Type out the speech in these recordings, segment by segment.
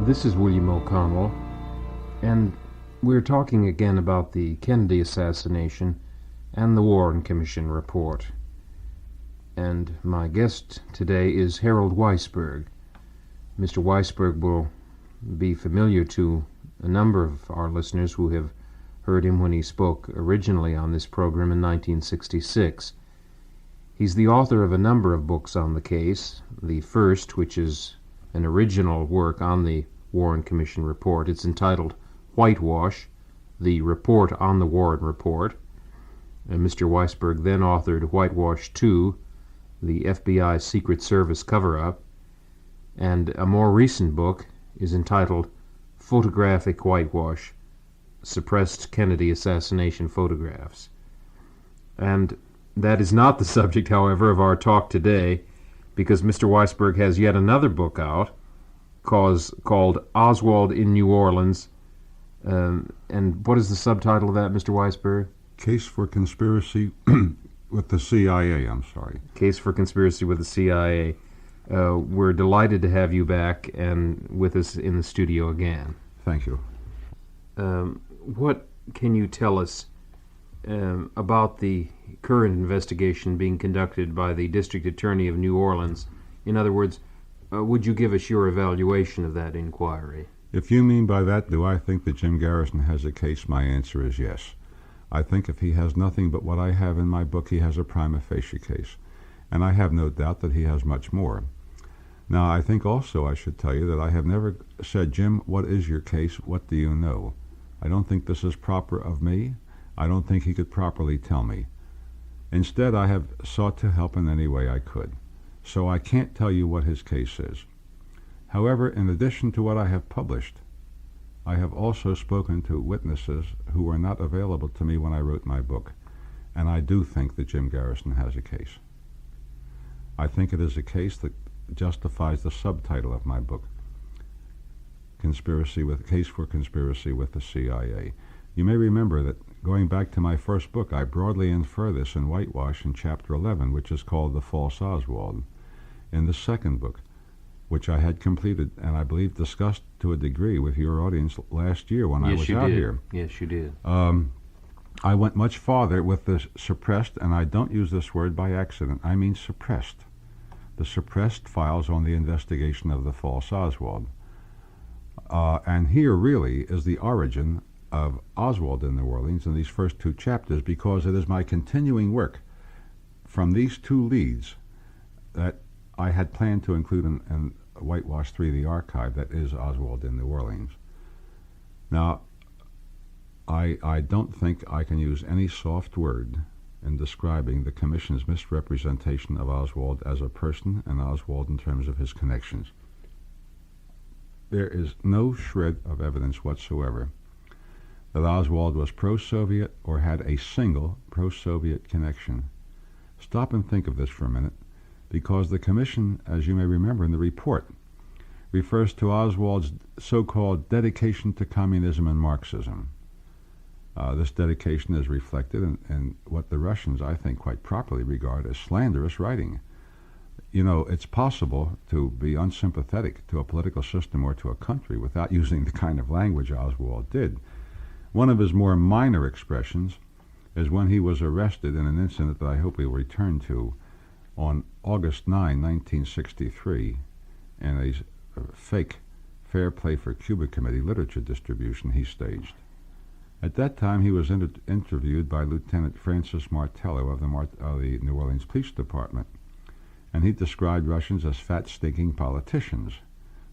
This is William O'Connell, and we're talking again about the Kennedy assassination and the Warren Commission report. And my guest today is Harold Weisberg. Mr. Weisberg will be familiar to a number of our listeners who have heard him when he spoke originally on this program in 1966. He's the author of a number of books on the case. The first, which is an original work on the Warren Commission report. It's entitled Whitewash, the Report on the Warren Report. And Mr. Weisberg then authored Whitewash 2, the FBI Secret Service cover-up. And a more recent book is entitled Photographic Whitewash, Suppressed Kennedy Assassination Photographs. And that is not the subject, however, of our talk today, because Mr. Weisberg has yet another book out called Oswald in New Orleans. And what is the subtitle of that, Mr. Weisberg? Case for Conspiracy with the CIA, I'm sorry. Case for Conspiracy with the CIA. We're delighted to have you back and with us in the studio again. Thank you. What can you tell us about the current investigation being conducted by the District Attorney of New Orleans? In other words, would you give us your evaluation of that inquiry? If you mean by that, do I think that Jim Garrison has a case, my answer is yes. I think if he has nothing but what I have in my book, he has a prima facie case. And I have no doubt that he has much more. Now, I think also I should tell you that I have never said, Jim, what is your case? What do you know? I don't think this is proper of me. I don't think he could properly tell me. Instead, I have sought to help in any way I could. So I can't tell you what his case is. However, in addition to what I have published, I have also spoken to witnesses who were not available to me when I wrote my book, and I do think that Jim Garrison has a case. I think it is a case that justifies the subtitle of my book, Case for Conspiracy with the CIA. You may remember that going back to my first book, I broadly infer this in Whitewash in Chapter 11, which is called The False Oswald. In the second book, which I had completed and I believe discussed to a degree with your audience last year when I was out here. Yes, you did. I went much farther with the suppressed, and I don't use this word by accident, I mean suppressed. The suppressed files on the investigation of the false Oswald. And here really is the origin of Oswald in New Orleans in these first two chapters, because it is my continuing work from these two leads that I had planned to include in Whitewash 3, the archive, that is Oswald in New Orleans. Now, I don't think I can use any soft word in describing the Commission's misrepresentation of Oswald as a person and Oswald in terms of his connections. There is no shred of evidence whatsoever that Oswald was pro-Soviet or had a single pro-Soviet connection. Stop and think of this for a minute, because the Commission, as you may remember in the report, refers to Oswald's so-called dedication to communism and Marxism. This dedication is reflected in what the Russians, I think, quite properly regard as slanderous writing. You know, it's possible to be unsympathetic to a political system or to a country without using the kind of language Oswald did. One of his more minor expressions is when he was arrested in an incident that I hope we will return to on August 9, 1963, in a fake Fair Play for Cuba Committee literature distribution he staged. At that time, he was interviewed by Lieutenant Francis Martello of the New Orleans Police Department, and he described Russians as fat, stinking politicians.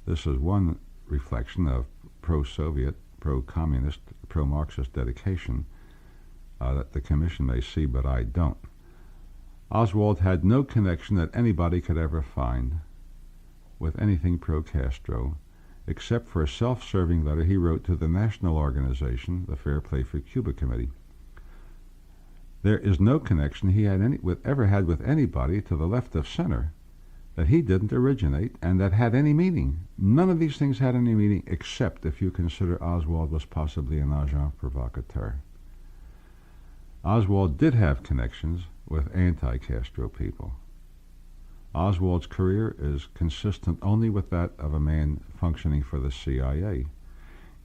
This is one reflection of pro-Soviet, pro-communist, pro-Marxist dedication that the Commission may see, but I don't. Oswald had no connection that anybody could ever find with anything pro-Castro, except for a self-serving letter he wrote to the national organization, the Fair Play for Cuba Committee. There is no connection he had ever had with anybody to the left of center that he didn't originate and that had any meaning. None of these things had any meaning, except if you consider Oswald was possibly an agent provocateur. Oswald did have connections with anti-Castro people. Oswald's career is consistent only with that of a man functioning for the CIA.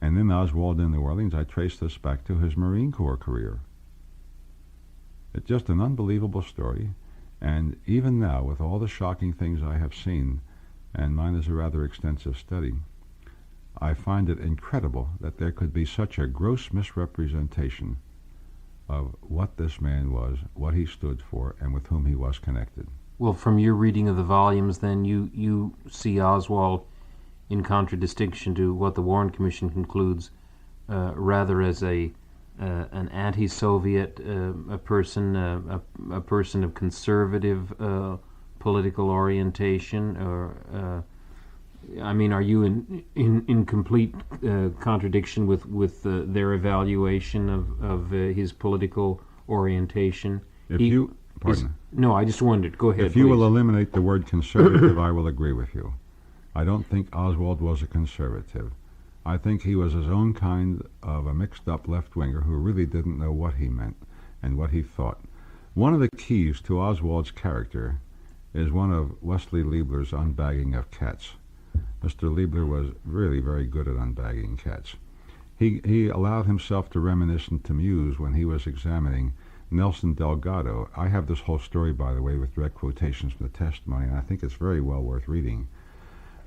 And in Oswald in New Orleans, I trace this back to his Marine Corps career. It's just an unbelievable story, and even now, with all the shocking things I have seen, and mine is a rather extensive study, I find it incredible that there could be such a gross misrepresentation of what this man was, what he stood for, and with whom he was connected. Well, from your reading of the volumes, then, you see Oswald, in contradistinction to what the Warren Commission concludes, rather as an anti-Soviet a person of conservative political orientation, or are you in complete contradiction with their evaluation of his political orientation? No, I just wondered. Go ahead. If you please. will eliminate the word conservative, I will agree with you. I don't think Oswald was a conservative. I think he was his own kind of a mixed-up left-winger who really didn't know what he meant and what he thought. One of the keys to Oswald's character is one of Wesley Liebler's unbagging of cats. Mr. Liebler was really very good at unbagging cats. He allowed himself to reminisce and to muse when he was examining Nelson Delgado. I have this whole story, by the way, with direct quotations from the testimony, and I think it's very well worth reading.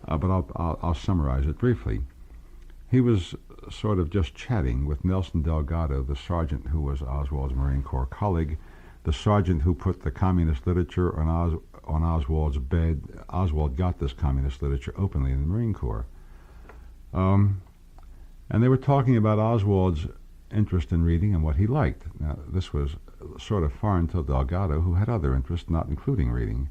But I'll summarize it briefly. He was sort of just chatting with Nelson Delgado, the sergeant who was Oswald's Marine Corps colleague, the sergeant who put the communist literature on Oswald's bed. Oswald got this communist literature openly in the Marine Corps. And they were talking about Oswald's interest in reading and what he liked. Now, this was sort of foreign to Delgado, who had other interests, not including reading.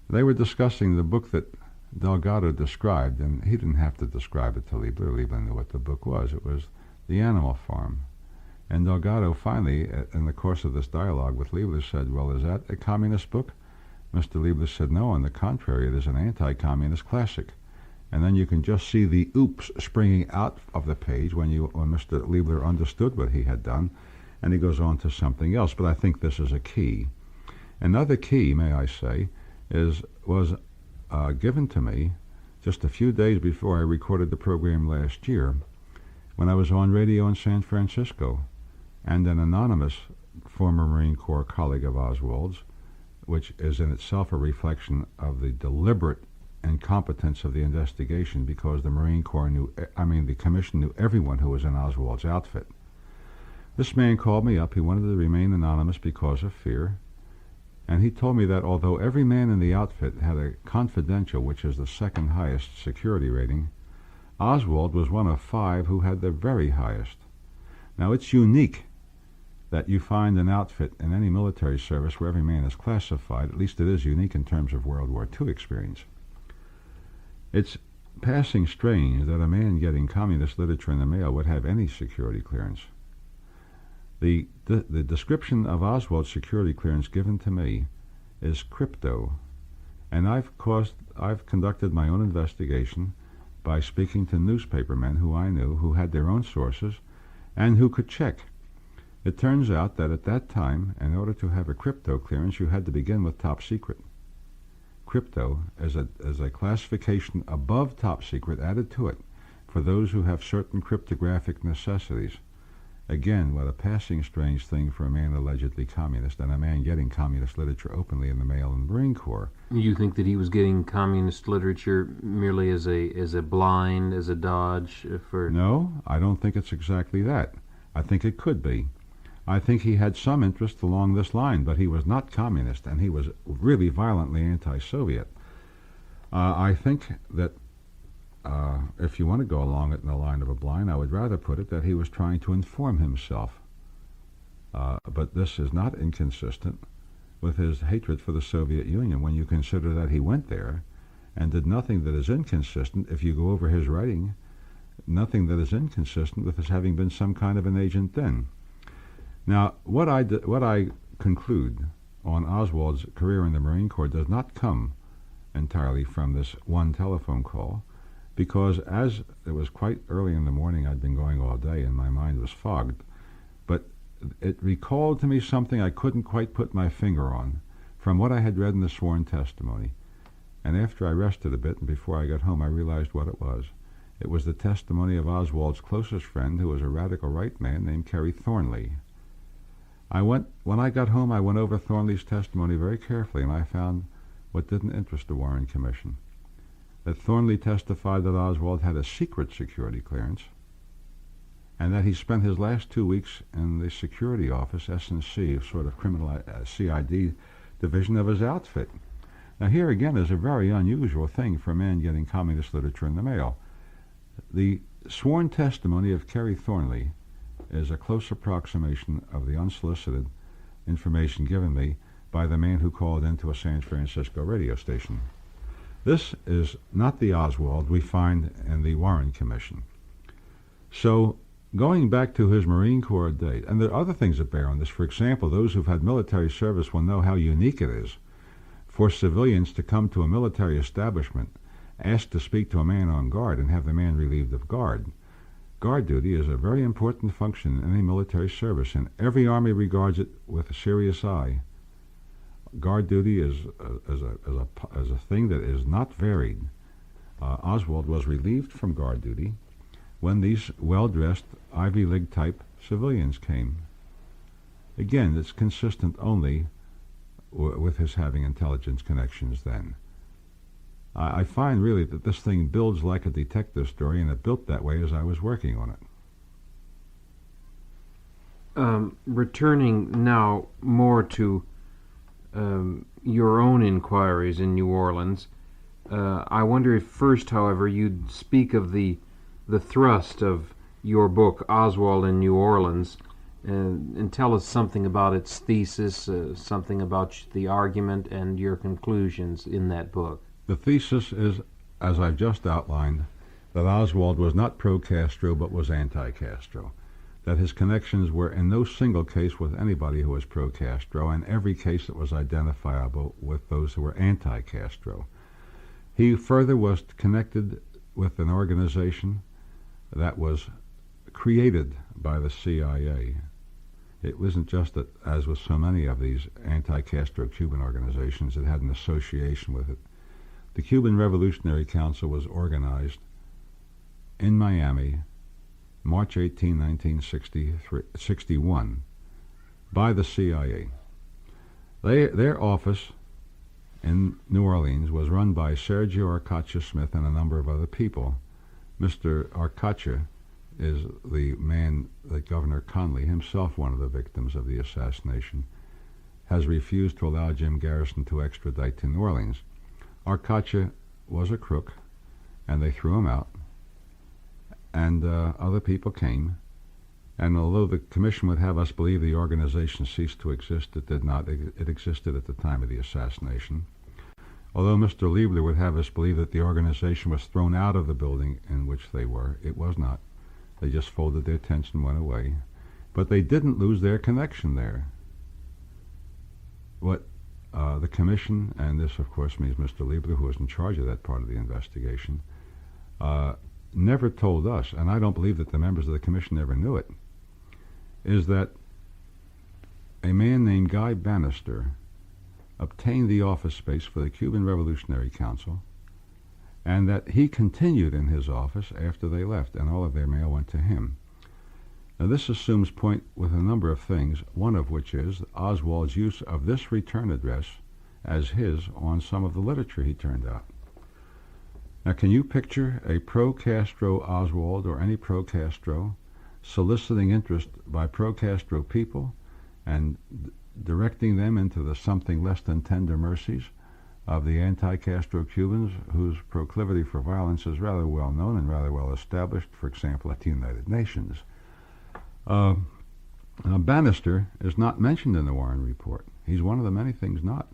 They were discussing the book that Delgado described, and he didn't have to describe it to Liebler. Liebler knew what the book was. It was The Animal Farm. And Delgado finally, in the course of this dialogue with Liebler, said, "Well, is that a communist book?" Mr. Liebler said, "No, on the contrary, it is an anti-communist classic." And then you can just see the oops springing out of the page when Mr. Liebler understood what he had done, and he goes on to something else. But I think this is a key. Another key, may I say, was given to me just a few days before I recorded the program last year, when I was on radio in San Francisco, and an anonymous former Marine Corps colleague of Oswald's, which is in itself a reflection of the deliberate incompetence of the investigation, because the Commission knew everyone who was in Oswald's outfit. This man called me up. He wanted to remain anonymous because of fear. And he told me that although every man in the outfit had a confidential, which is the second highest security rating, Oswald was one of 5 who had the very highest. Now, it's unique that you find an outfit in any military service where every man is classified. At least it is unique in terms of World War II experience. It's passing strange that a man getting communist literature in the mail would have any security clearance. The description of Oswald's security clearance given to me is crypto, and I've conducted my own investigation by speaking to newspapermen who I knew, who had their own sources, and who could check. It turns out that at that time, in order to have a crypto clearance, you had to begin with top secret. Crypto is a classification above top secret added to it for those who have certain cryptographic necessities. Again, what a passing strange thing for a man allegedly communist, and a man getting communist literature openly in the mail in the Marine Corps. You think that he was getting communist literature merely as a blind, as a dodge for... No, I don't think it's exactly that. I think it could be. I think he had some interest along this line, but he was not communist, and he was really violently anti-Soviet. I think that if you want to go along it in the line of a blind, I would rather put it that he was trying to inform himself. But this is not inconsistent with his hatred for the Soviet Union when you consider that he went there and did nothing that is inconsistent, if you go over his writing, nothing that is inconsistent with his having been some kind of an agent then. Now, what I conclude on Oswald's career in the Marine Corps does not come entirely from this one telephone call, because as it was quite early in the morning, I'd been going all day and my mind was fogged, but it recalled to me something I couldn't quite put my finger on from what I had read in the sworn testimony. And after I rested a bit and before I got home, I realized what it was. It was the testimony of Oswald's closest friend, who was a radical right man named Kerry Thornley. When I got home, I went over Thornley's testimony very carefully, and I found what didn't interest the Warren Commission. That Thornley testified that Oswald had a secret security clearance, and that he spent his last 2 weeks in the security office, S&C, sort of criminal CID division of his outfit. Now here again is a very unusual thing for a man getting communist literature in the mail. The sworn testimony of Kerry Thornley is a close approximation of the unsolicited information given me by the man who called into a San Francisco radio station. This is not the Oswald we find in the Warren Commission. So, going back to his Marine Corps date, and there are other things that bear on this. For example, those who've had military service will know how unique it is for civilians to come to a military establishment, ask to speak to a man on guard, and have the man relieved of guard. Guard duty is a very important function in any military service, and every Army regards it with a serious eye. Guard duty is a thing that is not varied. Oswald was relieved from guard duty when these well-dressed Ivy League type civilians came. Again, it's consistent only with his having intelligence connections then. I find really that this thing builds like a detective story, and it built that way as I was working on it. Returning now more to your own inquiries in New Orleans, I wonder if first, however, you'd speak of the thrust of your book, Oswald in New Orleans, and tell us something about its thesis, something about the argument and your conclusions in that book. The thesis is, as I've just outlined, that Oswald was not pro-Castro but was anti-Castro, that his connections were in no single case with anybody who was pro-Castro, and every case that was identifiable with those who were anti-Castro. He further was connected with an organization that was created by the CIA. It wasn't just that, as with so many of these anti-Castro Cuban organizations, it had an association with it. The Cuban Revolutionary Council was organized in Miami, March 18, 1961, by the CIA. Their office in New Orleans was run by Sergio Arcacha Smith and a number of other people. Mr. Arcacha is the man that Governor Conley, himself one of the victims of the assassination, has refused to allow Jim Garrison to extradite to New Orleans. Arcacha was a crook, and they threw him out, and other people came, and although the commission would have us believe the organization ceased to exist, it did not. It existed at the time of the assassination. Although Mr. Liebler would have us believe that the organization was thrown out of the building in which they were, it was not. They just folded their tents and went away. But they didn't lose their connection there. What the commission, and this of course means Mr. Liebler, who was in charge of that part of the investigation, never told us, and I don't believe that the members of the commission ever knew it, is that a man named Guy Bannister obtained the office space for the Cuban Revolutionary Council, and that he continued in his office after they left, and all of their mail went to him. Now this assumes point with a number of things, one of which is Oswald's use of this return address as his on some of the literature he turned out. Now can you picture a pro-Castro Oswald or any pro-Castro soliciting interest by pro-Castro people and directing them into the something less than tender mercies of the anti-Castro Cubans, whose proclivity for violence is rather well known and rather well established, for example, at the United Nations? Bannister is not mentioned in the Warren Report. He's one of the many things not.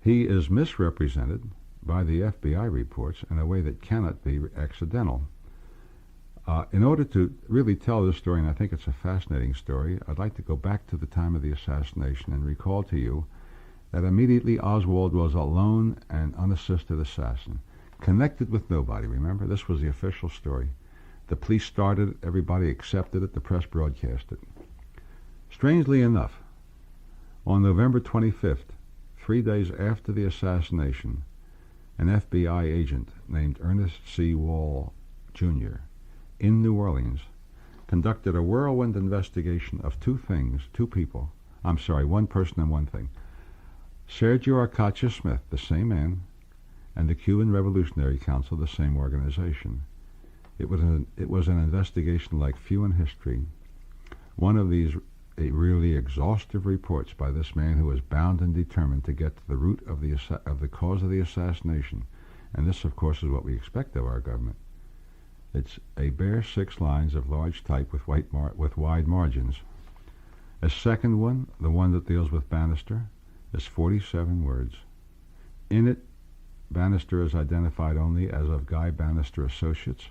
He is misrepresented by the FBI reports in a way that cannot be accidental. In order to really tell this story, and I think it's a fascinating story, I'd like to go back to the time of the assassination and recall to you that immediately Oswald was a lone and unassisted assassin, connected with nobody. Remember, this was the official story. The police started it, everybody accepted it, the press broadcast it. Strangely enough, On November 25th, 3 days after the assassination, an FBI agent named Ernest C. Wall, Jr., in New Orleans, conducted a whirlwind investigation of one person and one thing. Sergio Arcacha Smith, the same man, and the Cuban Revolutionary Council, the same organization. It was an investigation like few in history. One of these really exhaustive reports by this man who was bound and determined to get to the root of the cause of the assassination. And this, of course, is what we expect of our government. It's a bare 6 lines of large type with wide margins. A second one, the one that deals with Bannister, is 47 words. In it, Bannister is identified only as of Guy Bannister Associates,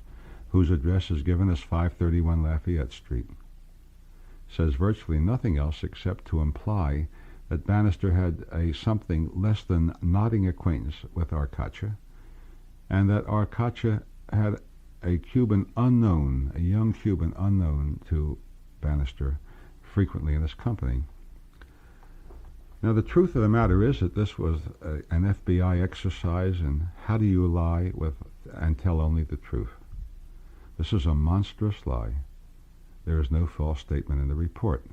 whose address is given as 531 Lafayette Street. Says virtually nothing else except to imply that Bannister had a something less than nodding acquaintance with Arcacha, and that Arcacha had a young Cuban unknown to Bannister, frequently in his company. Now, the truth of the matter is that this was an FBI exercise in how do you lie and tell only the truth. This is a monstrous lie. There is no false statement in the report.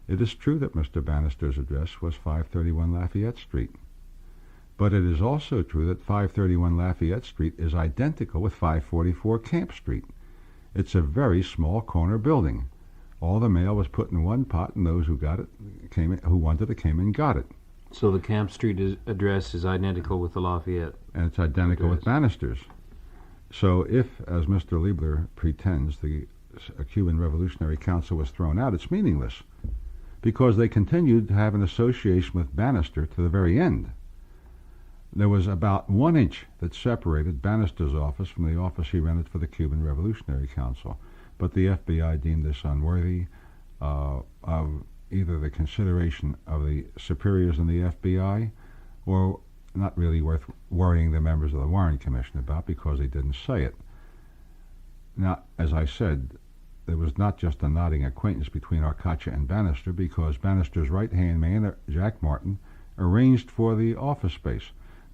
It is true that Mr. Bannister's address was 531 Lafayette Street, but it is also true that 531 Lafayette Street is identical with 544 Camp Street. It's a very small corner building. All the mail was put in one pot, and those who wanted it came and got it. So the Camp Street address is identical with the Lafayette and it's identical with Bannister's. So if, as Mr. Liebler pretends, the Cuban Revolutionary Council was thrown out, it's meaningless, because they continued to have an association with Bannister to the very end. There was about 1 inch that separated Bannister's office from the office he rented for the Cuban Revolutionary Council, but the FBI deemed this unworthy of either the consideration of the superiors in the FBI, or not really worth worrying the members of the Warren Commission about, because they didn't say it. Now, as I said, there was not just a nodding acquaintance between Arcacha and Bannister, because Bannister's right-hand man, Jack Martin, arranged for the office space.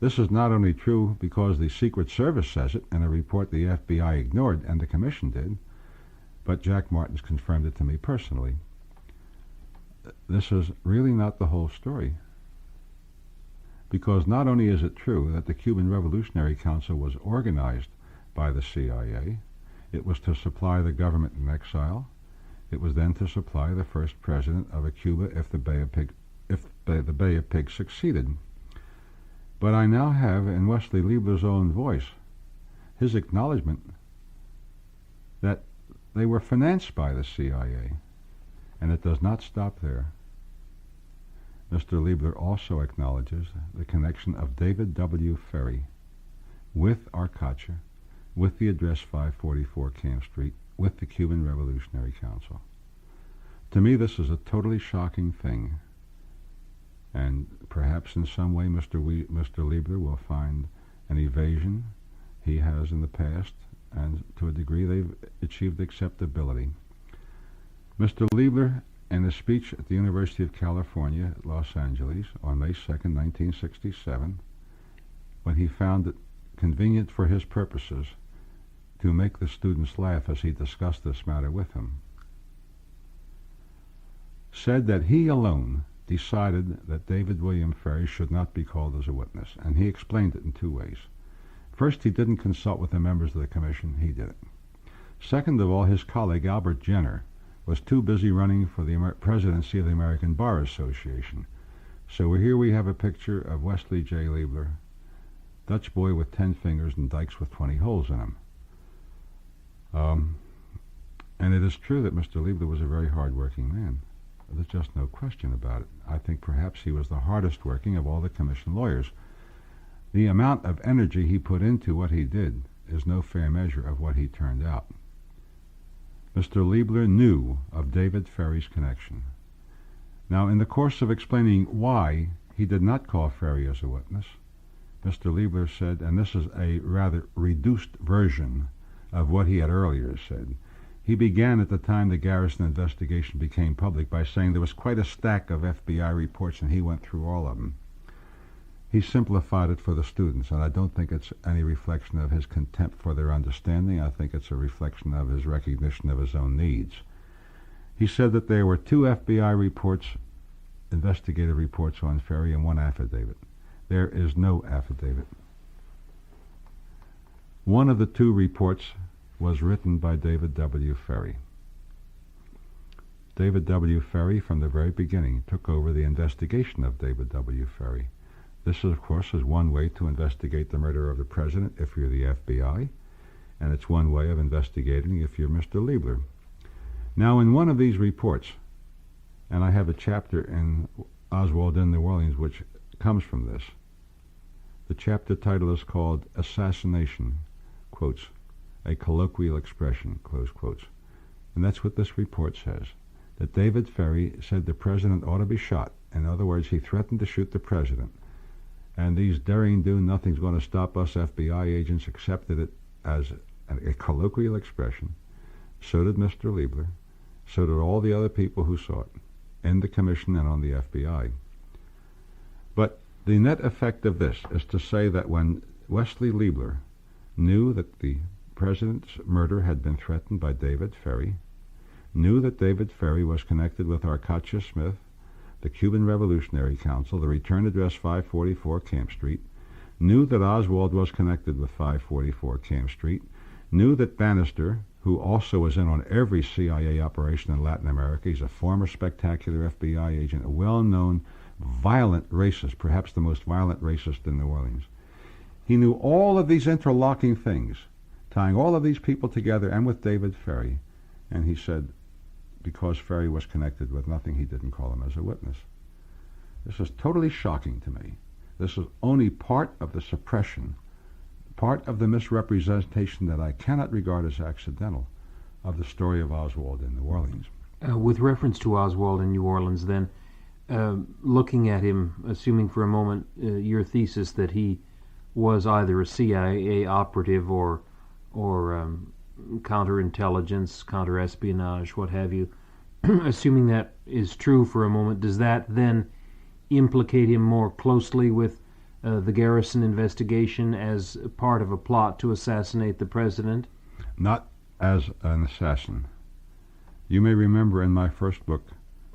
This is not only true because the Secret Service says it in a report the FBI ignored and the Commission did, but Jack Martin's confirmed it to me personally. This is really not the whole story, because not only is it true that the Cuban Revolutionary Council was organized by the CIA, it was to supply the government in exile. It was then to supply the first president of Cuba if the Bay of Pigs succeeded. But I now have, in Wesley Liebler's own voice, his acknowledgement that they were financed by the CIA, and it does not stop there. Mr. Liebler also acknowledges the connection of David W. Ferry with Arcacha, with the address 544 Camp Street, with the Cuban Revolutionary Council. To me, this is a totally shocking thing, and perhaps in some way Mr. Liebler will find an evasion he has in the past, and to a degree they've achieved acceptability. Mr. Liebler, in a speech at the University of California at Los Angeles on May 2nd, 1967, when he found it convenient for his purposes to make the students laugh as he discussed this matter with them, said that he alone decided that David William Ferry should not be called as a witness, and he explained it in 2 ways. First, he didn't consult with the members of the commission. He did it. Second of all, his colleague Albert Jenner was too busy running for the presidency of the American Bar Association. So here we have a picture of Wesley J. Liebler, Dutch boy with 10 fingers and dikes with 20 holes in them. And it is true that Mr. Liebler was a very hard-working man. There's just no question about it. I think perhaps he was the hardest working of all the commission lawyers. The amount of energy he put into what he did is no fair measure of what he turned out. Mr. Liebler knew of David Ferry's connection. Now, in the course of explaining why he did not call Ferry as a witness, Mr. Liebler said, and this is a rather reduced version of what he had earlier said, He began at the time the Garrison investigation became public by saying there was quite a stack of FBI reports and he went through all of them. He simplified it for the students, and I don't think it's any reflection of his contempt for their understanding. I think it's a reflection of his recognition of his own needs. He said that there were 2 FBI reports, investigative reports on Ferry, and 1 affidavit. There is no affidavit. One of the 2 reports was written by David W. Ferry. David W. Ferry, from the very beginning, took over the investigation of David W. Ferry. This, of course, is one way to investigate the murder of the president if you're the FBI, and it's one way of investigating if you're Mr. Liebler. Now, in one of these reports, and I have a chapter in Oswald in New Orleans which comes from this, the chapter title is called Assassination, quotes, a colloquial expression, close quotes. And that's what this report says, that David Ferry said the president ought to be shot. In other words, he threatened to shoot the president. And these daring-do, nothing's going to stop us FBI agents accepted it as a colloquial expression. So did Mr. Liebler. So did all the other people who saw it in the commission and on the FBI. But the net effect of this is to say that when Wesley Liebler knew that the president's murder had been threatened by David Ferry, knew that David Ferry was connected with Arcacha Smith, the Cuban Revolutionary Council, the return address 544 Camp Street, knew that Oswald was connected with 544 Camp Street, knew that Bannister, who also was in on every CIA operation in Latin America, he's a former spectacular FBI agent, a well-known violent racist, perhaps the most violent racist in New Orleans. He knew all of these interlocking things, tying all of these people together and with David Ferry, and he said, because Ferry was connected with nothing, he didn't call him as a witness. This is totally shocking to me. This is only part of the suppression, part of the misrepresentation that I cannot regard as accidental of the story of Oswald in New Orleans. With reference to Oswald in New Orleans, then, looking at him, assuming for a moment your thesis that he was either a CIA operative or counterintelligence, counterespionage, what have you, assuming that is true for a moment, does that then implicate him more closely with the Garrison investigation as part of a plot to assassinate the president? Not as an assassin. You may remember in my first book,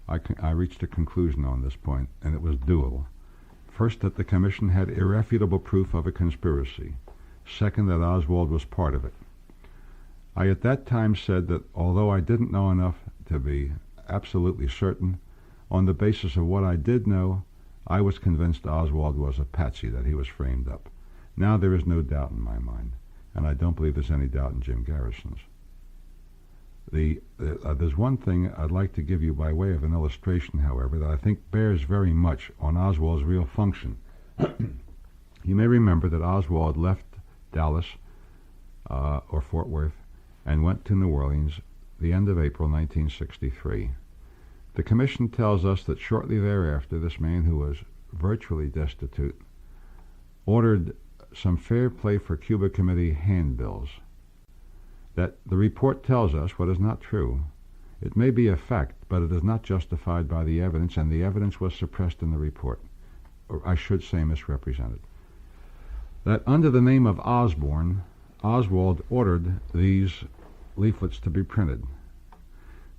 I reached a conclusion on this point, and it was dual. First, that the commission had irrefutable proof of a conspiracy. Second, that Oswald was part of it. I at that time said that although I didn't know enough to be absolutely certain, on the basis of what I did know, I was convinced Oswald was a patsy, that he was framed up. Now there is no doubt in my mind, and I don't believe there's any doubt in Jim Garrison's. There's one thing I'd like to give you by way of an illustration, however, that I think bears very much on Oswald's real function. You may remember that Oswald left Dallas or Fort Worth and went to New Orleans the end of April 1963. The commission tells us that shortly thereafter, this man, who was virtually destitute, ordered some Fair Play for Cuba Committee handbills. That the report tells us what is not true. It may be a fact, but it is not justified by the evidence, and the evidence was suppressed in the report, or I should say misrepresented. That under the name of Osborne, Oswald ordered these leaflets to be printed.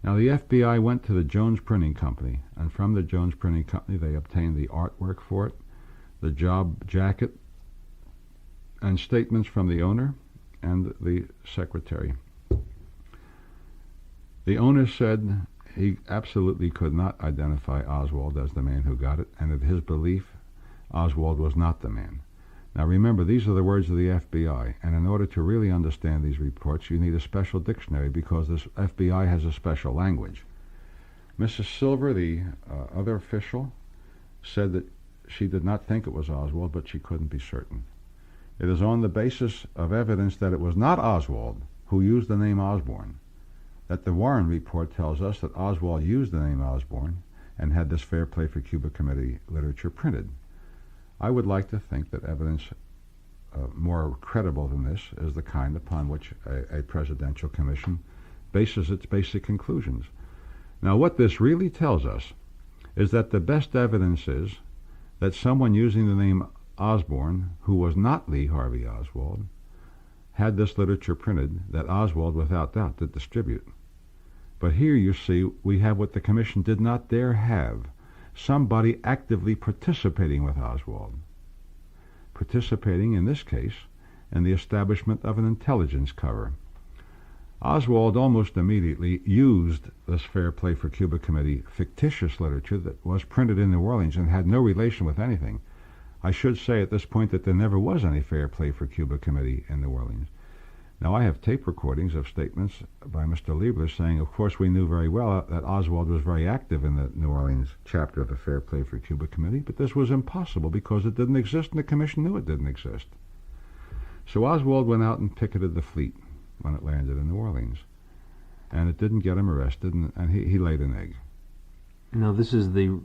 Now the FBI went to the Jones Printing Company, and from the Jones Printing Company they obtained the artwork for it, the job jacket, and statements from the owner and the secretary. The owner said he absolutely could not identify Oswald as the man who got it, and in his belief, Oswald was not the man. Now remember, these are the words of the FBI, and in order to really understand these reports, you need a special dictionary because this FBI has a special language. Mrs. Silver, the other official, said that she did not think it was Oswald, but she couldn't be certain. It is on the basis of evidence that it was not Oswald who used the name Osborne that the Warren report tells us that Oswald used the name Osborne and had this Fair Play for Cuba Committee literature printed. I would like to think that evidence more credible than this is the kind upon which a presidential commission bases its basic conclusions. Now, what this really tells us is that the best evidence is that someone using the name Osborne, who was not Lee Harvey Oswald, had this literature printed that Oswald without doubt did distribute. But here you see we have what the Commission did not dare have, somebody actively participating with Oswald. Participating, in this case, in the establishment of an intelligence cover. Oswald almost immediately used this Fair Play for Cuba Committee fictitious literature that was printed in New Orleans and had no relation with anything. I should say at this point that there never was any Fair Play for Cuba Committee in New Orleans. Now, I have tape recordings of statements by Mr. Liebler saying, of course, we knew very well that Oswald was very active in the New Orleans chapter of the Fair Play for Cuba Committee, but this was impossible because it didn't exist and the Commission knew it didn't exist. So Oswald went out and picketed the fleet when it landed in New Orleans, and it didn't get him arrested, and he laid an egg. No, this is In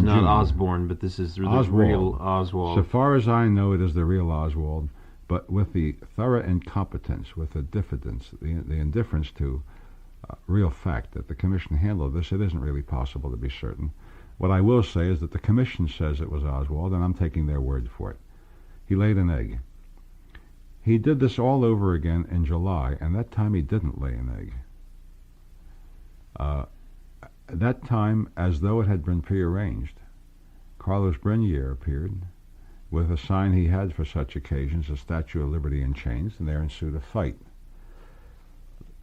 not June. Osborne, but this is the real Oswald. So far as I know, it is the real Oswald, but with the thorough incompetence, with the diffidence, the indifference to real fact that the Commission handled this, it isn't really possible to be certain. What I will say is that the Commission says it was Oswald, and I'm taking their word for it. He laid an egg. He did this all over again in July, and that time he didn't lay an egg. That time, as though it had been prearranged, Carlos Brenier appeared with a sign he had for such occasions, a Statue of Liberty in chains, and there ensued a fight.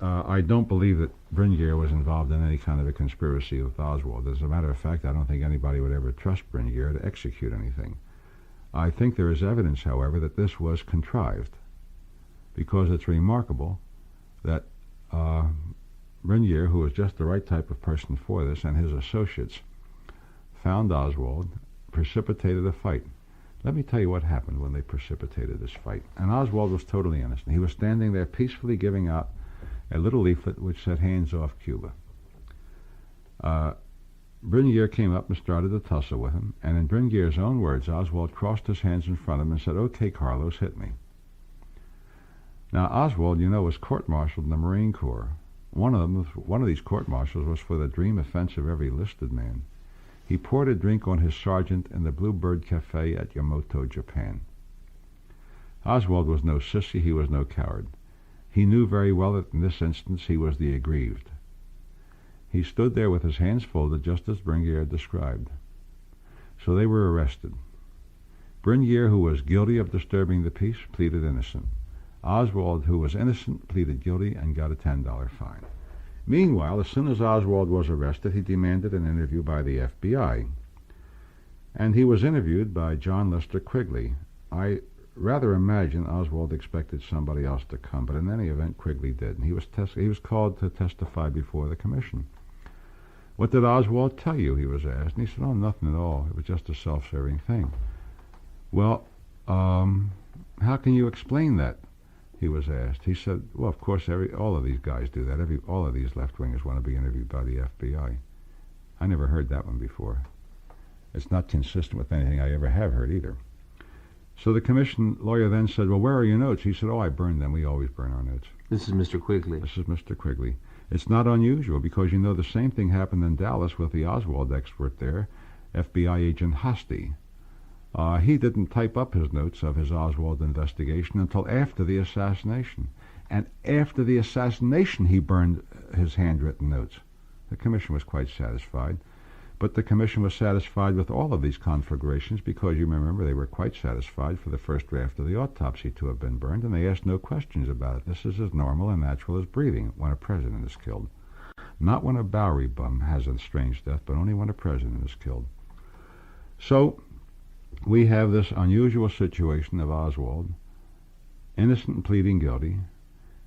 I don't believe that Brenier was involved in any kind of a conspiracy with Oswald. As a matter of fact, I don't think anybody would ever trust Brenier to execute anything. I think there is evidence, however, that this was contrived, because it's remarkable that Brenier, who was just the right type of person for this, and his associates, found Oswald, precipitated a fight. Let me tell you what happened when they precipitated this fight. And Oswald was totally innocent. He was standing there peacefully giving out a little leaflet which said, "Hands off Cuba." Brenier came up and started to tussle with him, and in Brenier's own words, Oswald crossed his hands in front of him and said, "Okay, Carlos, hit me." Now, Oswald, you know, was court-martialed in the Marine Corps. One of these court-martials was for the dream offense of every listed man. He poured a drink on his sergeant in the Bluebird Cafe at Yamato, Japan. Oswald was no sissy, he was no coward. He knew very well that in this instance he was the aggrieved. He stood there with his hands folded, just as Brenier described. So they were arrested. Brenier, who was guilty of disturbing the peace, pleaded innocent. Oswald, who was innocent, pleaded guilty and got a $10 fine. Meanwhile, as soon as Oswald was arrested, he demanded an interview by the FBI. And he was interviewed by John Lester Quigley. I rather imagine Oswald expected somebody else to come, but in any event, Quigley did. And he was called to testify before the Commission. "What did Oswald tell you?" he was asked. And he said, "Oh, nothing at all. It was just a self-serving thing." "Well, how can you explain that?" he was asked. He said, "Well, of course, all of these guys do that. All of these left-wingers want to be interviewed by the FBI. I never heard that one before. It's not consistent with anything I ever have heard either." So the Commission lawyer then said, "Well, where are your notes?" He said, "Oh, I burned them. We always burn our notes." This is Mr. Quigley. This is Mr. Quigley. It's not unusual because, you know, the same thing happened in Dallas with the Oswald expert there, FBI agent Hosty. He didn't type up his notes of his Oswald investigation until after the assassination. And after the assassination, he burned his handwritten notes. The Commission was quite satisfied. But the Commission was satisfied with all of these conflagrations because, you remember, they were quite satisfied for the first draft of the autopsy to have been burned, and they asked no questions about it. This is as normal and natural as breathing when a president is killed. Not when a Bowery bum has a strange death, but only when a president is killed. So we have this unusual situation of Oswald, innocent and pleading guilty,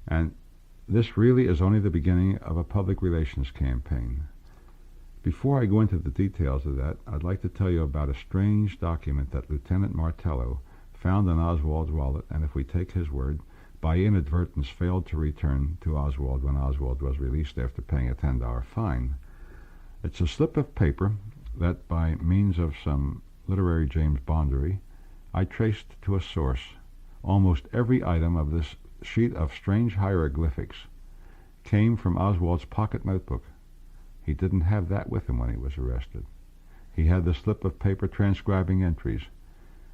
and this really is only the beginning of a public relations campaign. Before I go into the details of that, I'd like to tell you about a strange document that Lieutenant Martello found in Oswald's wallet, and if we take his word, by inadvertence failed to return to Oswald when Oswald was released after paying a $10 fine. It's a slip of paper that, by means of some literary James Bondery, I traced to a source. Almost every item of this sheet of strange hieroglyphics came from Oswald's pocket notebook. He didn't have that with him when he was arrested. He had the slip of paper transcribing entries.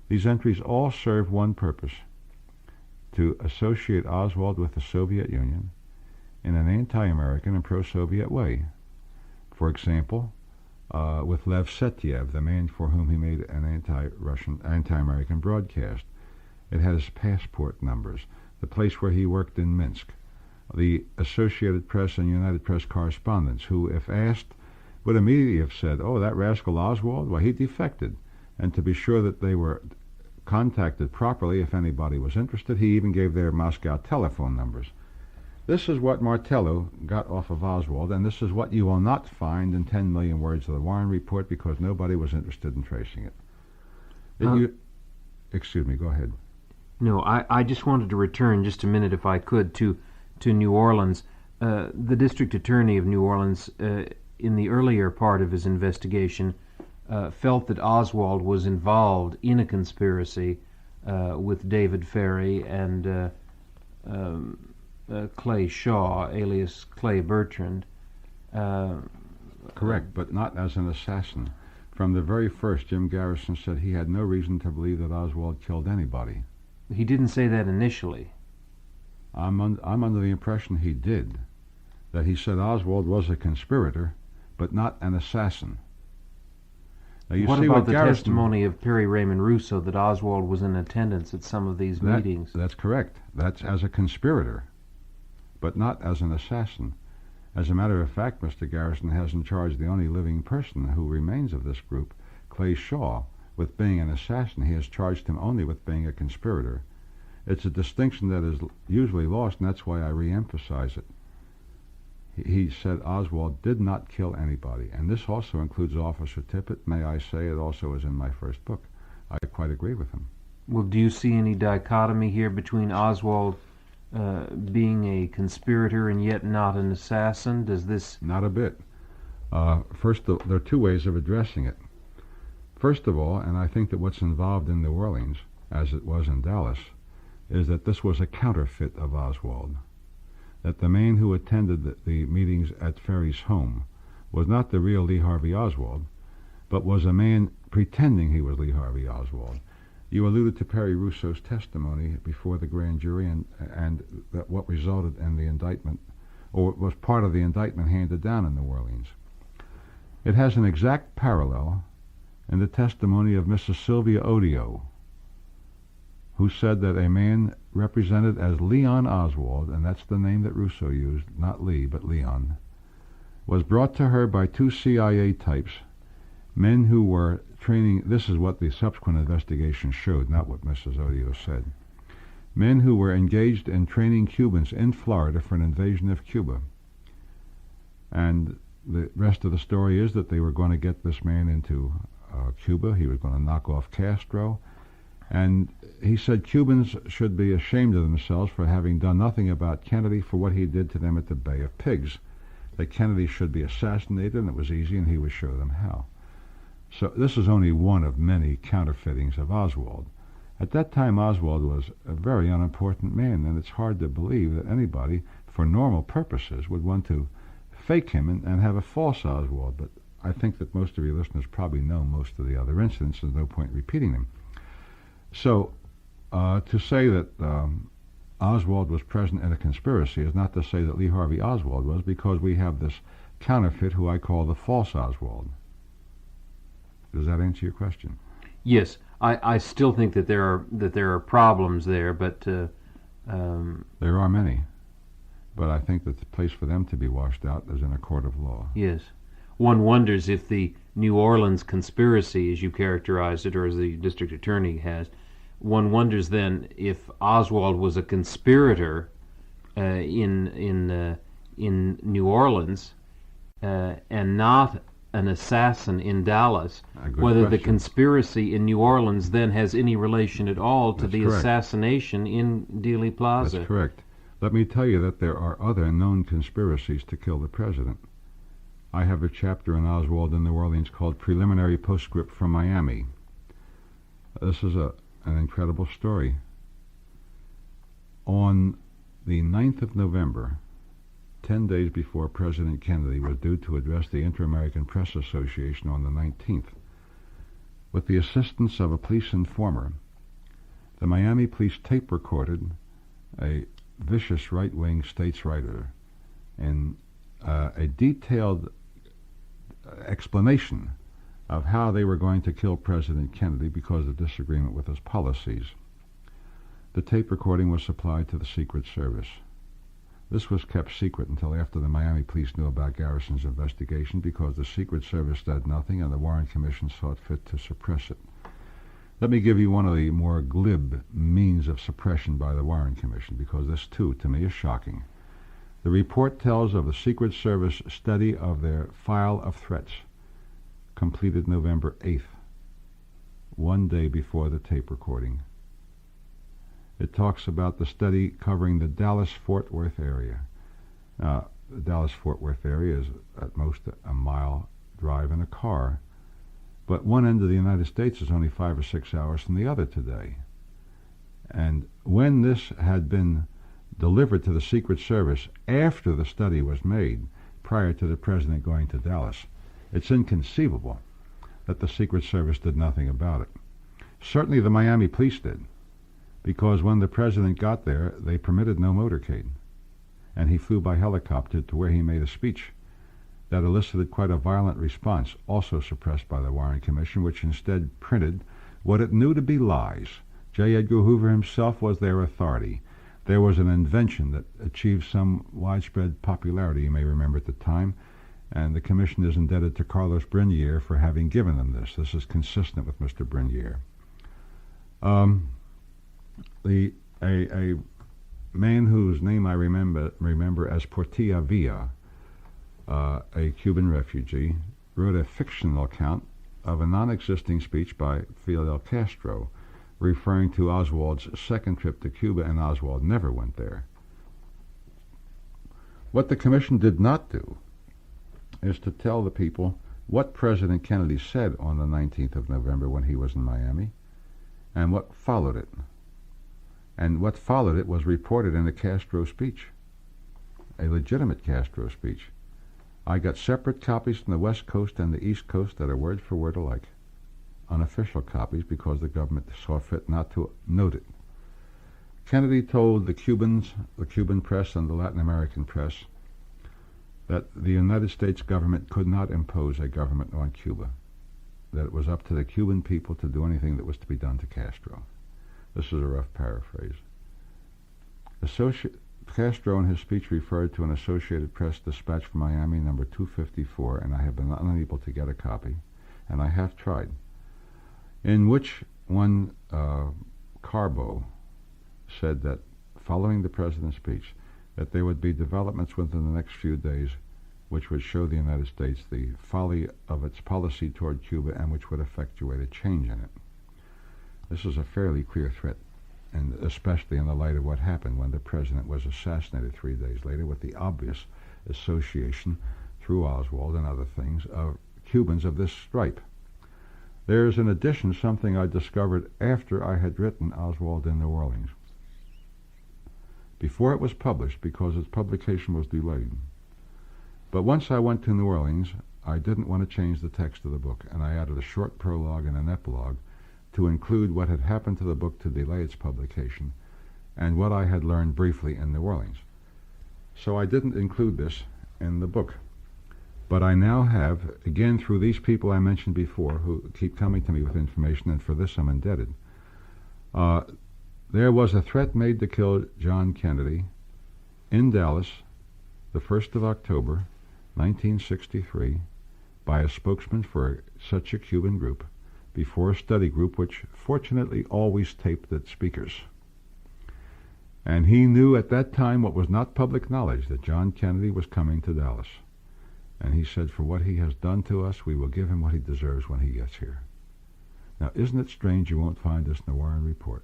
These entries all serve one purpose: to associate Oswald with the Soviet Union in an anti-American and pro-Soviet way. For example, with Lev Setyev, the man for whom he made an anti-Russian, anti-American broadcast. It had his passport numbers, the place where he worked in Minsk, the Associated Press and United Press correspondents, who, if asked, would immediately have said, "Oh, that rascal Oswald, well, he defected." And to be sure that they were contacted properly if anybody was interested, he even gave their Moscow telephone numbers. This is what Martello got off of Oswald, and this is what you will not find in 10 million words of the Warren Report, because nobody was interested in tracing it. Excuse me, go ahead. No, I just wanted to return just a minute, if I could, to New Orleans. The district attorney of New Orleans, in the earlier part of his investigation, felt that Oswald was involved in a conspiracy with David Ferry and Clay Shaw, alias Clay Bertrand. Correct, but not as an assassin. From the very first, Jim Garrison said he had no reason to believe that Oswald killed anybody. He didn't say that initially. I'm under the impression he did, that he said Oswald was a conspirator, but not an assassin. Now, you What see about the Garrison, testimony of Perry Raymond Russo that Oswald was in attendance at some of these meetings? That's correct. That's as a conspirator, but not as an assassin. As a matter of fact, Mr. Garrison has in charge the only living person who remains of this group, Clay Shaw, with being an assassin. He has charged him only with being a conspirator. It's a distinction that is usually lost, and that's why I re-emphasize it. He said Oswald did not kill anybody, and this also includes Officer Tippit. May I say, it also is in my first book. I quite agree with him. Well, do you see any dichotomy here between Oswald being a conspirator and yet not an assassin? Does this... Not a bit. First, there are two ways of addressing it. First of all, and I think that what's involved in New Orleans, as it was in Dallas, is that this was a counterfeit of Oswald. That the man who attended the meetings at Ferry's home was not the real Lee Harvey Oswald, but was a man pretending he was Lee Harvey Oswald. You alluded to Perry Russo's testimony before the grand jury, and that what resulted in the indictment, or was part of the indictment handed down in New Orleans. It has an exact parallel in the testimony of Mrs. Sylvia Odio, who said that a man represented as Leon Oswald, and that's the name that Russo used, not Lee, but Leon, was brought to her by two CIA types, men who were training. This is what the subsequent investigation showed, not what Mrs. Odio said. Men who were engaged in training Cubans in Florida for an invasion of Cuba. And the rest of the story is that they were going to get this man into Cuba. He was going to knock off Castro. And he said Cubans should be ashamed of themselves for having done nothing about Kennedy for what he did to them at the Bay of Pigs. That Kennedy should be assassinated, and it was easy, and he would show them how. So this is only one of many counterfeitings of Oswald. At that time, Oswald was a very unimportant man, and it's hard to believe that anybody, for normal purposes, would want to fake him and have a false Oswald. But I think that most of your listeners probably know most of the other incidents. There's no point repeating them. So to say that Oswald was present in a conspiracy is not to say that Lee Harvey Oswald was, because we have this counterfeit who I call the false Oswald. Does that answer your question? Yes, I still think that there are problems there, but there are many. But I think that the place for them to be washed out is in a court of law. Yes. One wonders if the New Orleans conspiracy, as you characterized it, or as the district attorney has, one wonders then if Oswald was a conspirator in New Orleans and not an assassin in Dallas, whether question. the conspiracy in New Orleans then has any relation at all to the assassination in Dealey Plaza. That's correct. Let me tell you that there are other known conspiracies to kill the president. I have a chapter in Oswald in New Orleans called Preliminary Postscript from Miami. This is an incredible story. On the 9th of November, 10 days before President Kennedy was due to address the Inter-American Press Association on the 19th. With the assistance of a police informer, the Miami police tape recorded a vicious right-wing states' writer in a detailed explanation of how they were going to kill President Kennedy because of disagreement with his policies. The tape recording was supplied to the Secret Service. This was kept secret until after the Miami police knew about Garrison's investigation because the Secret Service said nothing and the Warren Commission saw it fit to suppress it. Let me give you one of the more glib means of suppression by the Warren Commission, because this too, to me, is shocking. The report tells of the Secret Service study of their file of threats, completed November 8th, one day before the tape recording. It talks about the study covering the Dallas-Fort Worth area. Now, the Dallas-Fort Worth area is at most a mile drive in a car, but one end of the United States is only 5 or 6 hours from the other today. And when this had been delivered to the Secret Service after the study was made, prior to the president going to Dallas, it's inconceivable that the Secret Service did nothing about it. Certainly the Miami police did, because when the president got there, they permitted no motorcade, and he flew by helicopter to where he made a speech that elicited quite a violent response, also suppressed by the Warren Commission, which instead printed what it knew to be lies. J. Edgar Hoover himself was their authority. There was an invention that achieved some widespread popularity, you may remember at the time, and the Commission is indebted to Carlos Brinier for having given them this. This is consistent with Mr. Brinier. A man whose name I remember as Portilla Villa, a Cuban refugee, wrote a fictional account of a non-existing speech by Fidel Castro, referring to Oswald's second trip to Cuba, and Oswald never went there. What the Commission did not do is to tell the people what President Kennedy said on the 19th of November when he was in Miami, and what followed it. And what followed it was reported in a Castro speech, a legitimate Castro speech. I got separate copies from the West Coast and the East Coast that are word for word alike. Unofficial copies because the government saw fit not to note it. Kennedy told the Cubans, the Cuban press and the Latin American press, that the United States government could not impose a government on Cuba, that it was up to the Cuban people to do anything that was to be done to Castro. This is a rough paraphrase. Castro in his speech referred to an Associated Press dispatch from Miami, number 254, and I have been unable to get a copy, and I have tried, in which one Carbo said that, following the president's speech, that there would be developments within the next few days which would show the United States the folly of its policy toward Cuba and which would effectuate a change in it. This is a fairly clear threat, and especially in the light of what happened when the president was assassinated 3 days later, with the obvious association, through Oswald and other things, of Cubans of this stripe. There's, in addition, something I discovered after I had written Oswald in New Orleans, before it was published, because its publication was delayed. But once I went to New Orleans, I didn't want to change the text of the book, and I added a short prologue and an epilogue to include what had happened to the book to delay its publication and what I had learned briefly in New Orleans. So I didn't include this in the book. But I now have, again through these people I mentioned before, who keep coming to me with information, and for this I'm indebted. There was a threat made to kill John Kennedy in Dallas the 1st of October, 1963, by a spokesman for such a Cuban group, before a study group which fortunately always taped its speakers. And he knew at that time what was not public knowledge, that John Kennedy was coming to Dallas. And he said, for what he has done to us, we will give him what he deserves when he gets here. Now, isn't it strange you won't find this in the Warren Report?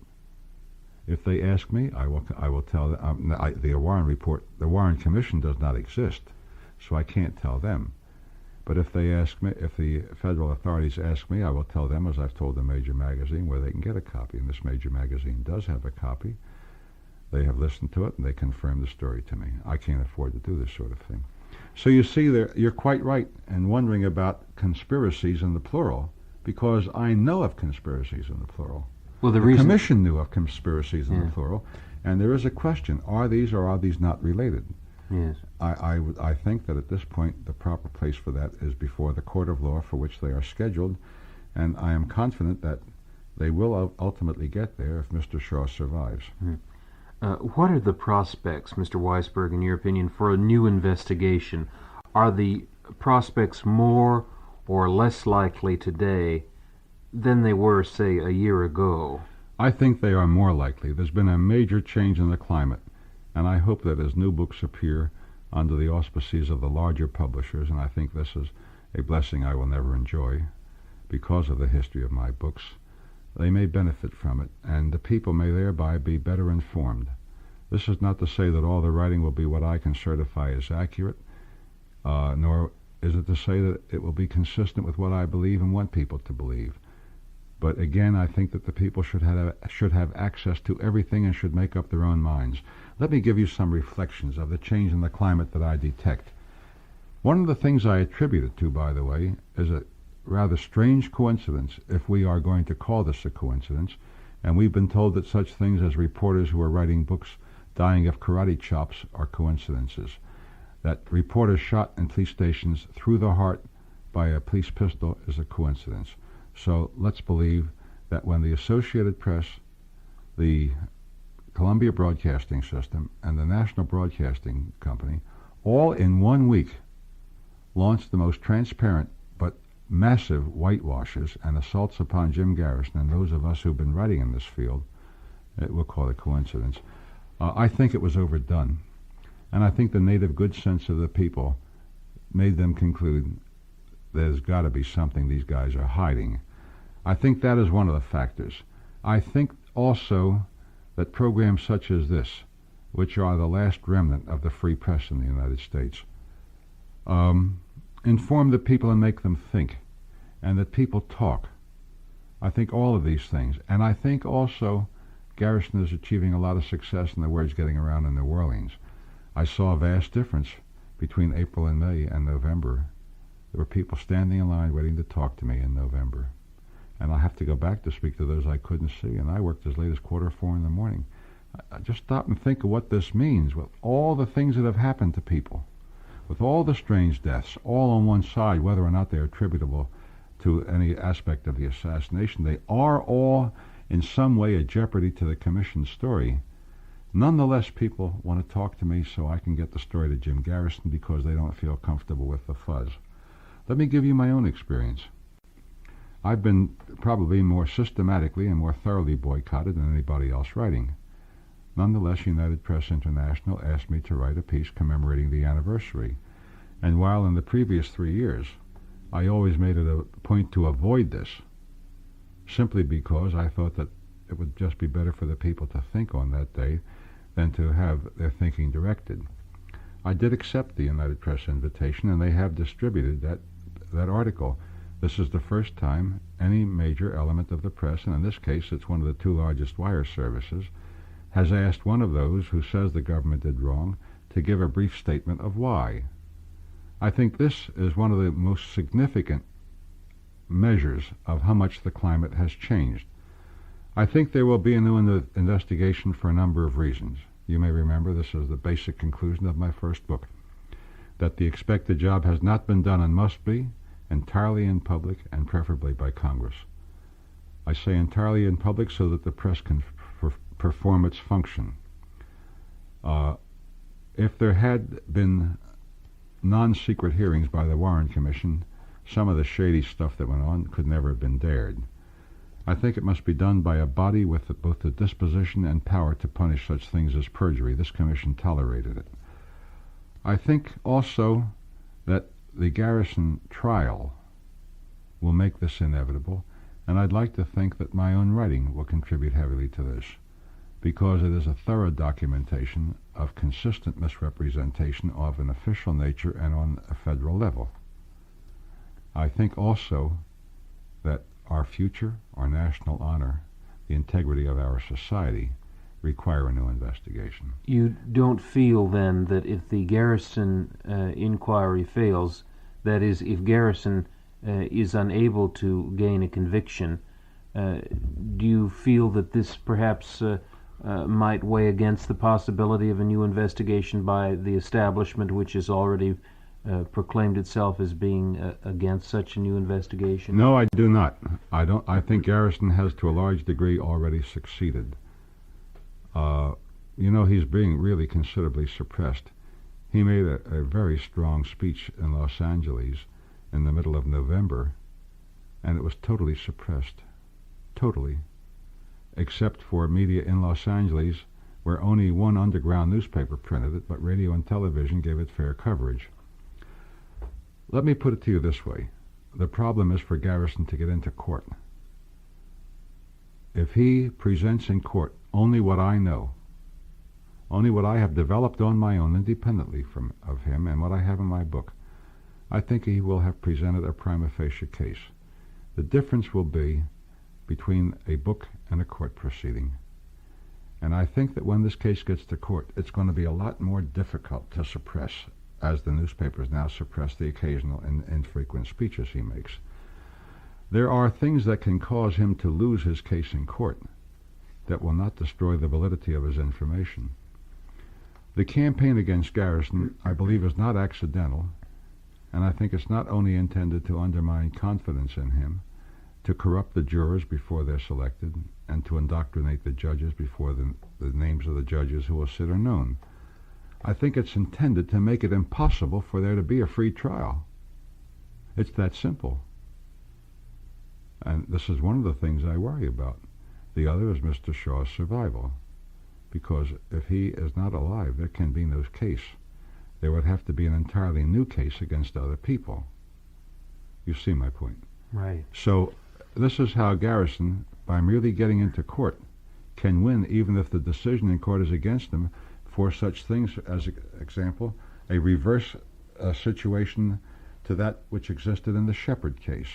If they ask me, I will tell them. The Warren Report, the Warren Commission does not exist, so I can't tell them. But if they ask me, if the federal authorities ask me, I will tell them, as I've told the major magazine, where they can get a copy. And this major magazine does have a copy. They have listened to it, and they confirm the story to me. I can't afford to do this sort of thing. So you see, you're quite right in wondering about conspiracies in the plural, because I know of conspiracies in the plural. Well, the Commission knew of conspiracies in the plural, and there is a question: are these or are these not related? Yes. I think that at this point the proper place for that is before the court of law for which they are scheduled, and I am confident that they will ultimately get there if Mr. Shaw survives. What are the prospects, Mr. Weisberg, in your opinion, for a new investigation? Are the prospects more or less likely today than they were, say, a year ago? I think they are more likely. There's been a major change in the climate, and I hope that as new books appear under the auspices of the larger publishers, and I think this is a blessing I will never enjoy because of the history of my books, they may benefit from it, and the people may thereby be better informed. This is not to say that all the writing will be what I can certify as accurate, nor is it to say that it will be consistent with what I believe and want people to believe. But again, I think that the people should have access to everything and should make up their own minds. Let me give you some reflections of the change in the climate that I detect. One of the things I attribute it to, by the way, is a rather strange coincidence, if we are going to call this a coincidence, and we've been told that such things as reporters who are writing books dying of karate chops are coincidences. That reporters shot in police stations through the heart by a police pistol is a coincidence. So let's believe that when the Associated Press, the Columbia Broadcasting System, and the National Broadcasting Company all in 1 week launched the most transparent but massive whitewashes and assaults upon Jim Garrison and those of us who've been writing in this field, we'll call it a coincidence. I think it was overdone. And I think the native good sense of the people made them conclude there's got to be something these guys are hiding. I think that is one of the factors. I think also that programs such as this, which are the last remnant of the free press in the United States, inform the people and make them think, and that people talk. I think all of these things. And I think also Garrison is achieving a lot of success in the words getting around in New Orleans. I saw a vast difference between April and May and November. There were people standing in line waiting to talk to me in November. And I have to go back to speak to those I couldn't see, and I worked as late as 4:45 in the morning. I just stop and think of what this means with all the things that have happened to people, with all the strange deaths, all on one side, whether or not they're attributable to any aspect of the assassination. They are all in some way a jeopardy to the Commission's story. Nonetheless, people want to talk to me so I can get the story to Jim Garrison because they don't feel comfortable with the fuzz. Let me give you my own experience. I've been probably more systematically and more thoroughly boycotted than anybody else writing. Nonetheless, United Press International asked me to write a piece commemorating the anniversary. And while in the previous 3 years, I always made it a point to avoid this, simply because I thought that it would just be better for the people to think on that day than to have their thinking directed. I did accept the United Press invitation, and they have distributed that article. This is the first time any major element of the press, and in this case it's one of the two largest wire services, has asked one of those who says the government did wrong to give a brief statement of why. I think this is one of the most significant measures of how much the climate has changed. I think there will be a new investigation for a number of reasons. You may remember this is the basic conclusion of my first book, that the expected job has not been done and must be entirely in public and preferably by Congress. I say entirely in public so that the press can perform its function. If there had been non-secret hearings by the Warren Commission, some of the shady stuff that went on could never have been dared. I think it must be done by a body with both the disposition and power to punish such things as perjury. This commission tolerated it. I think also that the Garrison trial will make this inevitable, and I'd like to think that my own writing will contribute heavily to this, because it is a thorough documentation of consistent misrepresentation of an official nature and on a federal level. I think also that our future, our national honor, the integrity of our society require a new investigation. You don't feel, then, that if the Garrison inquiry fails, that is, if Garrison is unable to gain a conviction, do you feel that this perhaps might weigh against the possibility of a new investigation by the establishment, which has already proclaimed itself as being against such a new investigation? No, I do not. I think Garrison has, to a large degree, already succeeded. He's being really considerably suppressed. He made a very strong speech in Los Angeles in the middle of November, and it was totally suppressed. Totally. Except for media in Los Angeles, where only one underground newspaper printed it, but radio and television gave it fair coverage. Let me put it to you this way. The problem is for Garrison to get into court. If he presents in court only what I know, only what I have developed on my own independently of him and what I have in my book, I think he will have presented a prima facie case. The difference will be between a book and a court proceeding. And I think that when this case gets to court, it's going to be a lot more difficult to suppress, as the newspapers now suppress the occasional and infrequent speeches he makes. There are things that can cause him to lose his case in court that will not destroy the validity of his information. The campaign against Garrison, I believe, is not accidental, and I think it's not only intended to undermine confidence in him, to corrupt the jurors before they're selected, and to indoctrinate the judges before the names of the judges who will sit are known. I think it's intended to make it impossible for there to be a free trial. It's that simple. And this is one of the things I worry about. The other is Mr. Shaw's survival. Because if he is not alive, there can be no case. There would have to be an entirely new case against other people. You see my point. Right. So this is how Garrison, by merely getting into court, can win even if the decision in court is against him for such things as, example, a reverse situation to that which existed in the Shepard case.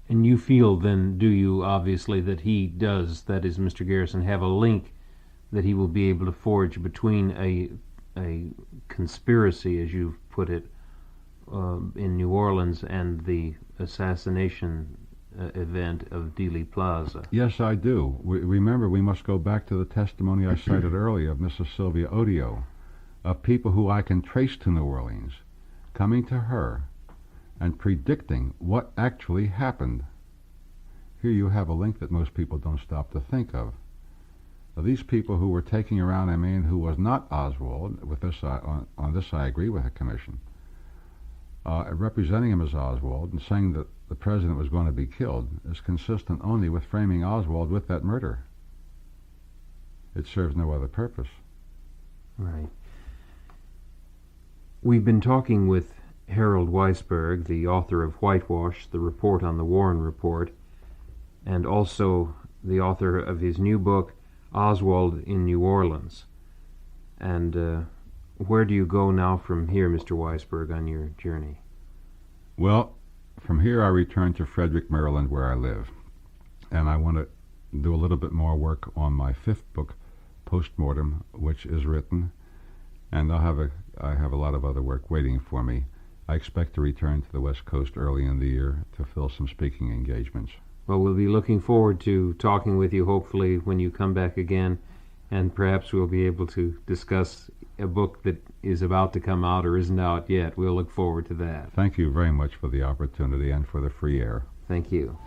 And you feel then, do you, obviously, that he does, that is, Mr. Garrison, have a link that he will be able to forge between a conspiracy, as you've put it, in New Orleans and the assassination event of Dealey Plaza? Yes, I do. Remember, we must go back to the testimony I cited earlier of Mrs. Sylvia Odio, of people who I can trace to New Orleans, coming to her and predicting what actually happened. Here you have a link that most people don't stop to think of. These people who were taking around a man who was not Oswald, with this on this I agree with the commission, representing him as Oswald and saying that the president was going to be killed is consistent only with framing Oswald with that murder. It serves no other purpose. Right. We've been talking with Harold Weisberg, the author of Whitewash, the report on the Warren Report, and also the author of his new book, Oswald in New Orleans. And where do you go now from here, Mr. Weisberg, on your journey? Well, from here I return to Frederick, Maryland, where I live. And I want to do a little bit more work on my fifth book, Postmortem, which is written. And I have a lot of other work waiting for me. I expect to return to the West Coast early in the year to fill some speaking engagements. Well, we'll be looking forward to talking with you, hopefully, when you come back again, and perhaps we'll be able to discuss a book that is about to come out or isn't out yet. We'll look forward to that. Thank you very much for the opportunity and for the free air. Thank you.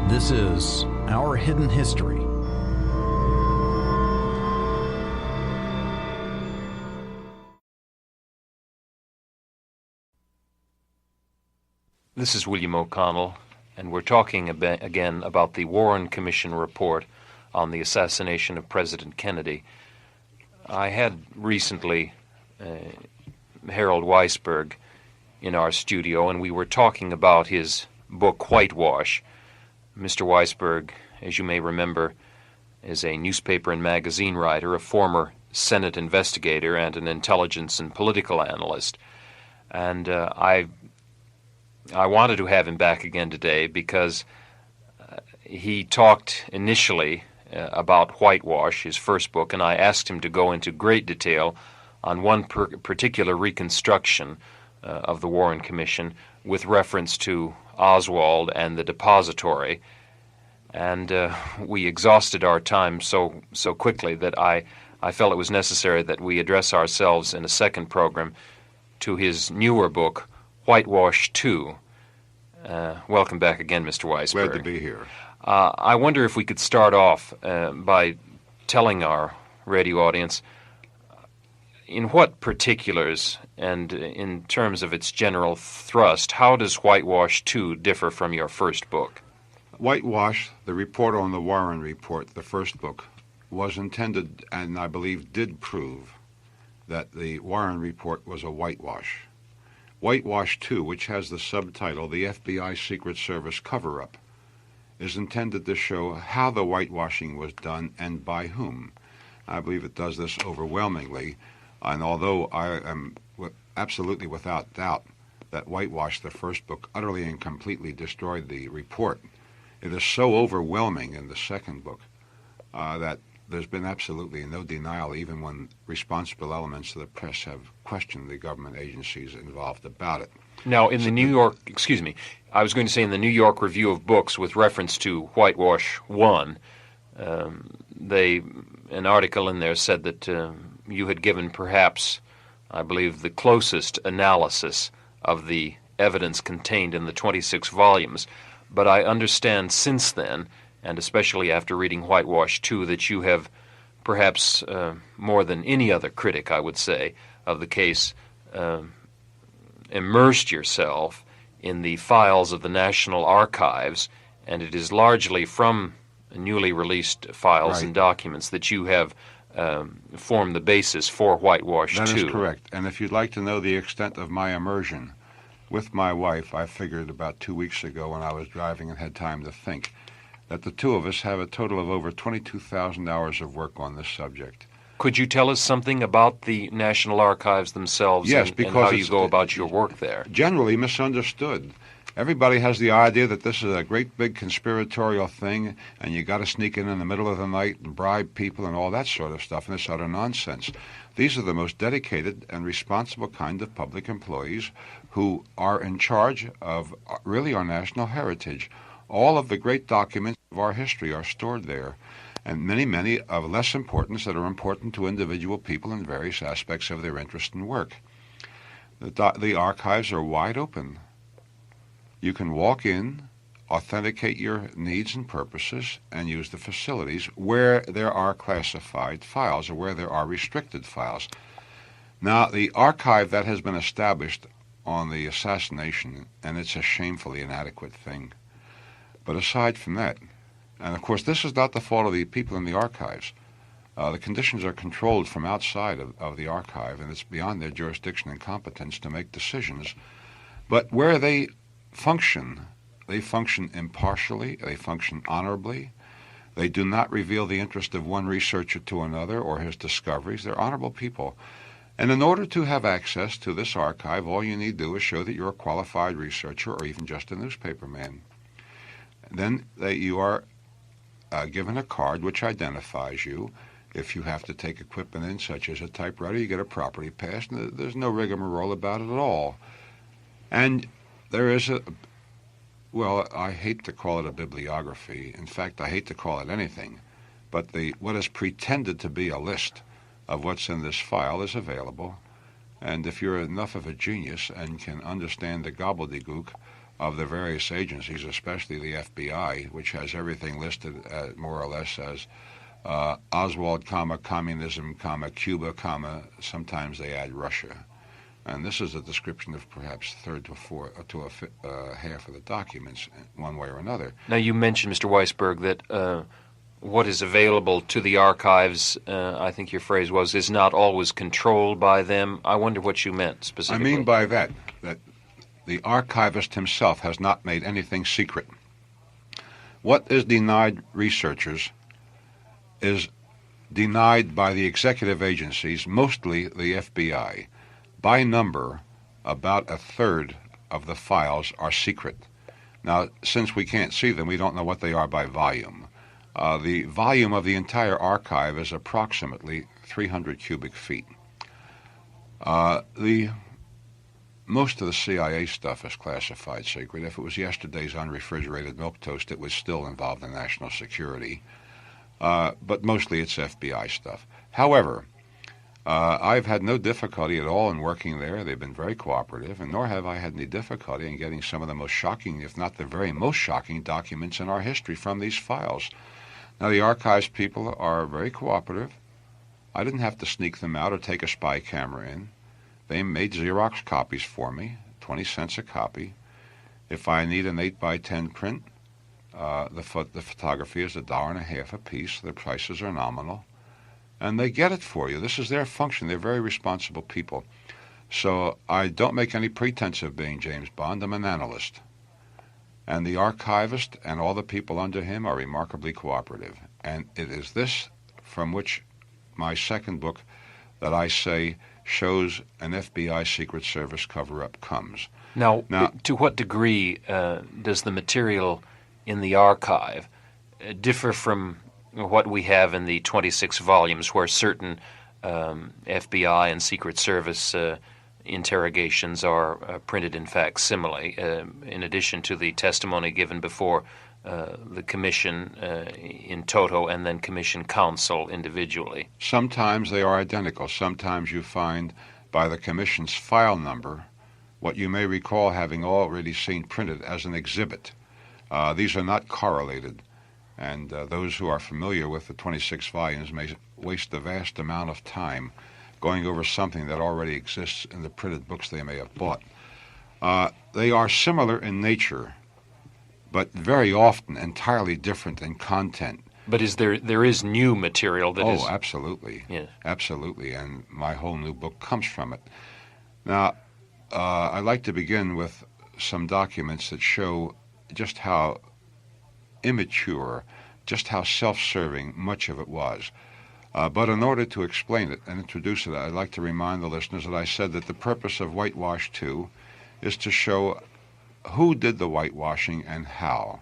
This is Our Hidden History. This is William O'Connell, and we're talking again about the Warren Commission report on the assassination of President Kennedy. I had recently Harold Weisberg in our studio, and we were talking about his book, Whitewash. Mr. Weisberg, as you may remember, is a newspaper and magazine writer, a former Senate investigator, and an intelligence and political analyst. And I I wanted to have him back again today because he talked initially about Whitewash, his first book, and I asked him to go into great detail on one particular reconstruction of the Warren Commission with reference to Oswald and the depository. And we exhausted our time so quickly that I felt it was necessary that we address ourselves in a second program to his newer book, Whitewash 2. Welcome back again, Mr. Weisberg. Glad to be here. I wonder if we could start off by telling our radio audience in what particulars and in terms of its general thrust, how does Whitewash 2 differ from your first book? Whitewash, the report on the Warren Report, the first book, was intended and I believe did prove that the Warren Report was a whitewash. Whitewash 2, which has the subtitle, The FBI Secret Service Cover-Up, is intended to show how the whitewashing was done and by whom. I believe it does this overwhelmingly, and although I am absolutely without doubt that Whitewash, the first book, utterly and completely destroyed the report, it is so overwhelming in the second book that there's been absolutely no denial, even when responsible elements of the press have questioned the government agencies involved about it. Now, in the New York, I was going to say in the New York Review of Books with reference to Whitewash 1, an article in there said that you had given perhaps, I believe, the closest analysis of the evidence contained in the 26 volumes. But I understand since then, and especially after reading Whitewash 2, that you have perhaps more than any other critic, I would say, of the case, immersed yourself in the files of the National Archives, and it is largely from newly released files and documents that you have formed the basis for Whitewash 2. That is correct. And if you'd like to know the extent of my immersion, with my wife, I figured about 2 weeks ago when I was driving and had time to think, that the two of us have a total of over 22,000 hours of work on this subject. Could you tell us something about the National Archives themselves Yes, and because how you go about your work there? Generally misunderstood. Everybody has the idea that this is a great big conspiratorial thing and you got to sneak in the middle of the night and bribe people and all that sort of stuff, and it's utter nonsense. These are the most dedicated and responsible kind of public employees who are in charge of really our national heritage. All of the great documents of our history are stored there, and many of less importance that are important to individual people in various aspects of their interest and work. The archives are wide open. You can walk in, authenticate your needs and purposes, and use the facilities where there are classified files or where there are restricted files. Now, the archive that has been established on the assassination, and it's a shamefully inadequate thing. But aside from that, and of course this is not the fault of the people in the archives. The conditions are controlled from outside of the archive, and it's beyond their jurisdiction and competence to make decisions. But where they function impartially, they function honorably. They do not reveal the interest of one researcher to another or his discoveries. They're honorable people. And in order to have access to this archive, all you need to do is show that you're a qualified researcher or even just a newspaper man. Then you are given a card which identifies you. If you have to take equipment in, such as a typewriter, you get a property pass, and there's no rigmarole about it at all. And there is I hate to call it a bibliography. In fact, I hate to call it anything. But what is pretended to be a list of what's in this file is available. And if you're enough of a genius and can understand the gobbledygook of the various agencies, especially the FBI, which has everything listed more or less as Oswald, communism, Cuba, sometimes they add Russia. And this is a description of perhaps a third to a half of the documents, one way or another. Now, you mentioned, Mr. Weisberg, that what is available to the archives, I think your phrase was, is not always controlled by them. I wonder what you meant specifically. I mean by that the archivist himself has not made anything secret. What is denied researchers is denied by the executive agencies, mostly the FBI. By number, about a third of the files are secret. Now, since we can't see them, we don't know what they are by volume. The volume of the entire archive is approximately 300 cubic feet. Most of the CIA stuff is classified secret. If it was yesterday's unrefrigerated milk toast, it would still involve the national security. But mostly it's FBI stuff. However, I've had no difficulty at all in working there. They've been very cooperative, and nor have I had any difficulty in getting some of the most shocking, if not the very most shocking, documents in our history from these files. Now, the archives people are very cooperative. I didn't have to sneak them out or take a spy camera in. They made Xerox copies for me, 20 cents a copy. If I need an 8 by 10 print, the photography is $1.50 a piece. The prices are nominal. And they get it for you. This is their function. They're very responsible people. So I don't make any pretense of being James Bond. I'm an analyst. And the archivist and all the people under him are remarkably cooperative. And it is this from which my second book that I say shows an FBI Secret Service cover-up comes. Now, to what degree does the material in the archive differ from what we have in the 26 volumes where certain FBI and Secret Service interrogations are printed in facsimile, in addition to the testimony given before the Commission in toto and then Commission counsel individually? Sometimes they are identical. Sometimes you find by the Commission's file number what you may recall having already seen printed as an exhibit. These are not correlated, and those who are familiar with the 26 volumes may waste a vast amount of time going over something that already exists in the printed books they may have bought. They are similar in nature, but very often entirely different in content. But there is new material that is... Oh, absolutely. Yeah. Absolutely, and my whole new book comes from it. Now, I'd like to begin with some documents that show just how immature, just how self-serving much of it was. But in order to explain it and introduce it, I'd like to remind the listeners that I said that the purpose of Whitewash 2 is to show who did the whitewashing and how.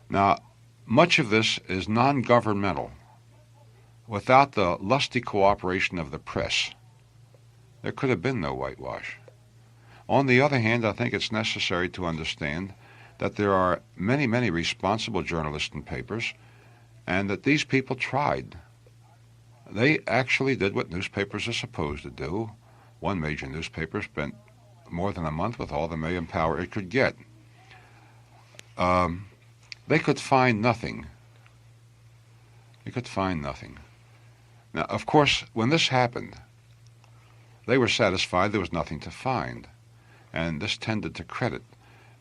Now, much of this is non-governmental. Without the lusty cooperation of the press, there could have been no whitewash. On the other hand, I think it's necessary to understand that there are many, many responsible journalists and papers, and that these people tried. They actually did what newspapers are supposed to do. One major newspaper spent more than a month with all the manpower it could get. They could find nothing. They could find nothing. Now, of course, when this happened, they were satisfied there was nothing to find, and this tended to credit